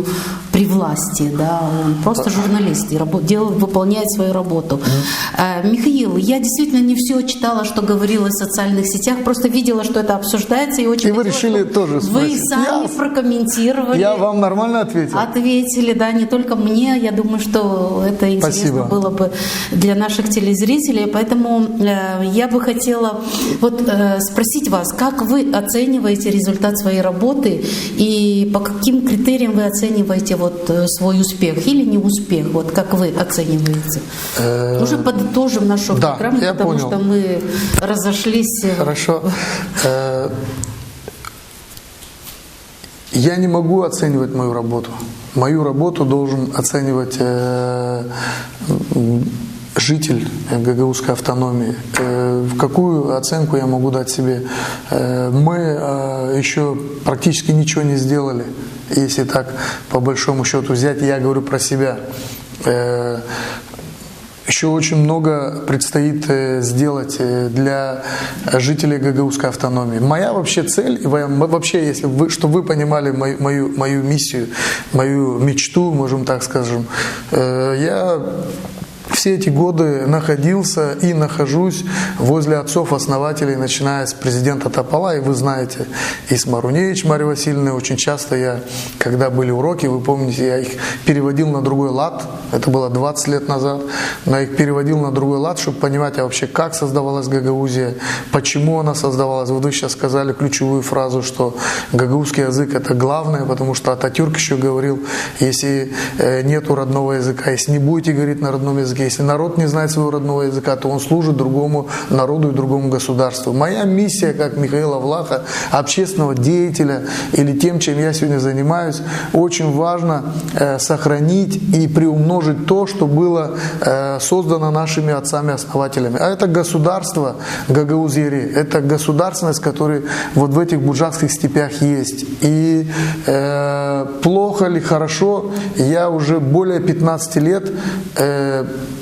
при власти, да, он просто журналист и выполняет свою работу. Михаил, я действительно не все читала, что говорилось в социальных сетях, просто видела, что это обсуждается, и очень вы решили тоже спросить. Вы сами прокомментировали. Я вам нормально ответил? Ответили, да, не только мне, я думаю, что это интересно было бы для наших телезрителей, поэтому я бы хотела спросить вас, как вы оцениваете результат своей работы и по каким критериям вы оцениваете свой успех или не успех? Вот как вы оцениваете? Уже подытожим нашу программу, потому что мы разошлись. Хорошо. Я не могу оценивать мою работу. Мою работу должен оценивать житель гагаузской автономии. В какую оценку я могу дать себе? Мы еще практически ничего не сделали, если так по большому счету взять. Я говорю про себя. Еще очень много предстоит сделать для жителей гагаузской автономии. Моя вообще цель, вообще, чтобы вы понимали мою миссию, мою мечту, можем так скажем, я все эти годы находился и нахожусь возле отцов-основателей, начиная с президента Топала, и вы знаете, Исмар Уневич, Марья Васильевна, очень часто я, когда были уроки, вы помните, я их переводил на другой лад, это было 20 лет назад, но я их переводил на другой лад, чтобы понимать вообще, как создавалась Гагаузия, почему она создавалась. Вот вы сейчас сказали ключевую фразу, что гагаузский язык это главное, потому что Ататюрк еще говорил, если нету родного языка, если не будете говорить на родном языке, если Если народ не знает своего родного языка, то он служит другому народу и другому государству. Моя миссия, как Михаила Влаха, общественного деятеля или тем, чем я сегодня занимаюсь, очень важно сохранить и приумножить то, что было создано нашими отцами-основателями. А это государство Гагаузии, это государственность, которая вот в этих буджакских степях есть. И плохо ли, хорошо, я уже более 15 лет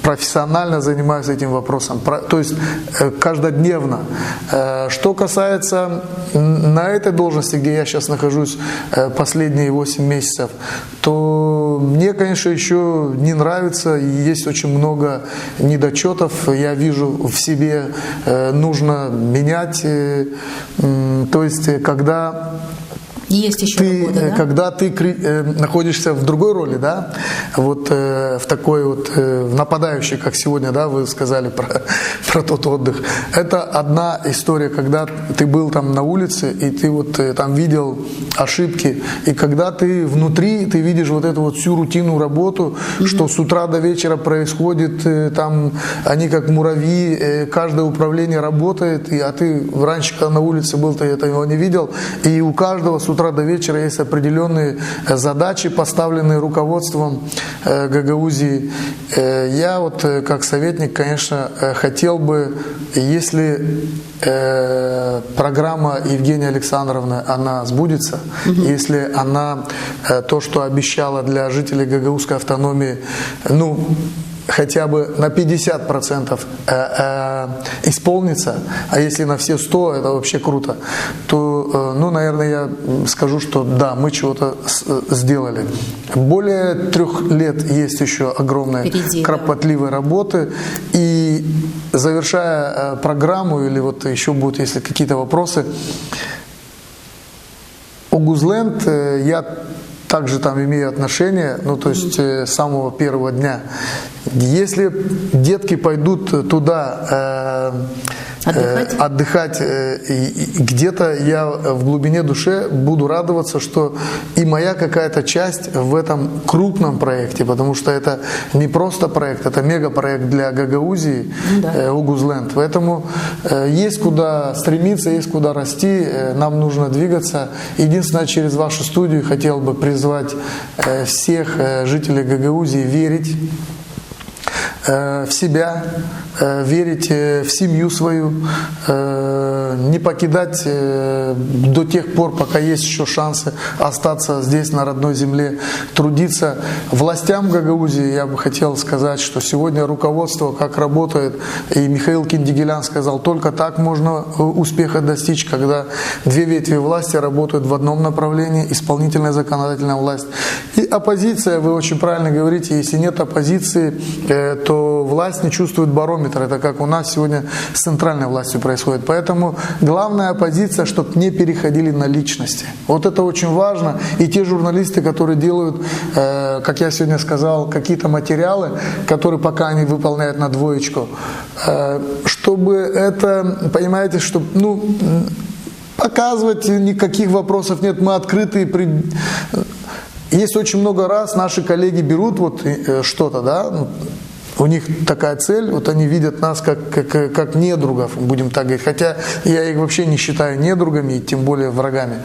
профессионально занимаюсь этим вопросом, то есть каждодневно. Что касается на этой должности, где я сейчас нахожусь последние 8 месяцев, то мне, конечно, еще не нравится, и есть очень много недочетов, я вижу в себе, нужно менять, то есть когда есть еще работа, да? Когда ты находишься в другой роли, да, вот в такой вот в нападающей, как сегодня, да, вы сказали про тот отдых. Это одна история, когда ты был там на улице и ты вот там видел ошибки, и когда ты внутри, ты видишь вот эту вот всю рутинную работу, что с утра до вечера происходит, там они как муравьи, каждое управление работает, а ты раньше, когда на улице был, ты этого не видел, и у каждого с утра до вечера есть определенные задачи, поставленные руководством Гагаузии. Я вот как советник, конечно, хотел бы, если программа Евгения Александровны, она сбудется, если она то, что обещала для жителей Гагаузской автономии, ну, хотя бы на 50% исполнится, а если на все 100, это вообще круто, то, ну, наверное, я скажу, что да, мы чего-то сделали. Более 3 лет есть еще огромной кропотливой работы, и завершая программу, или вот еще будут, если какие-то вопросы, Огузленд, я также там имею отношение, ну то есть с самого первого дня. Если детки пойдут туда отдыхать, где-то я в глубине души буду радоваться, что и моя какая-то часть в этом крупном проекте, потому что это не просто проект, это мегапроект для Гагаузии, Огузленд. Поэтому есть куда стремиться, есть куда расти, нам нужно двигаться. Единственное, через вашу студию хотел бы призвать всех жителей Гагаузии верить в себя, верить в семью свою, не покидать до тех пор, пока есть еще шансы остаться здесь, на родной земле, трудиться. Властям Гагаузии я бы хотел сказать, что сегодня руководство как работает, и Михаил Киндигелян сказал, только так можно успеха достичь, когда 2 ветви власти работают в одном направлении, исполнительная и законодательная власть. И оппозиция, вы очень правильно говорите, если нет оппозиции, то власть не чувствует барометр. Это как у нас сегодня с центральной властью происходит. Поэтому главная оппозиция, чтобы не переходили на личности. Вот это очень важно. И те журналисты, которые делают, как я сегодня сказал, какие-то материалы, которые пока они выполняют на 2, чтобы это, понимаете, чтобы, ну, показывать никаких вопросов нет, мы открыты. Есть очень много раз наши коллеги берут вот что-то, да, у них такая цель, вот они видят нас как недругов, будем так говорить, хотя я их вообще не считаю недругами, и тем более врагами.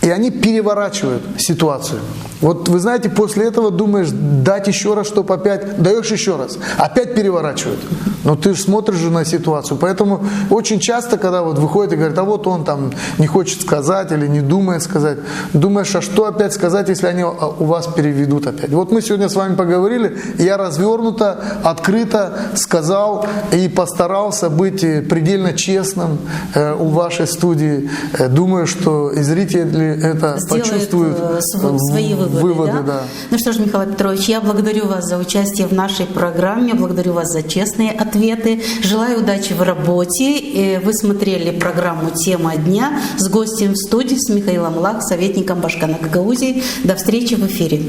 И они переворачивают ситуацию. Вот вы знаете, после этого думаешь, дать еще раз, чтобы опять, даешь еще раз, опять переворачивают. Но ты же смотришь же на ситуацию. Поэтому очень часто, когда вот выходит и говорит, а вот он там не хочет сказать или не думает сказать, думаешь, а что опять сказать, если они у вас переведут опять. Вот мы сегодня с вами поговорили, я развернуто, открыто сказал и постарался быть предельно честным у вашей студии. Думаю, что и зрители это сделает почувствуют свои выводы, да? Ну что ж, Михаил Петрович, я благодарю вас за участие в нашей программе, благодарю вас за честные ответы, желаю удачи в работе. Вы смотрели программу «Тема дня» с гостем в студии, с Михаилом Влах, советником Башкана Гагаузии. До встречи в эфире.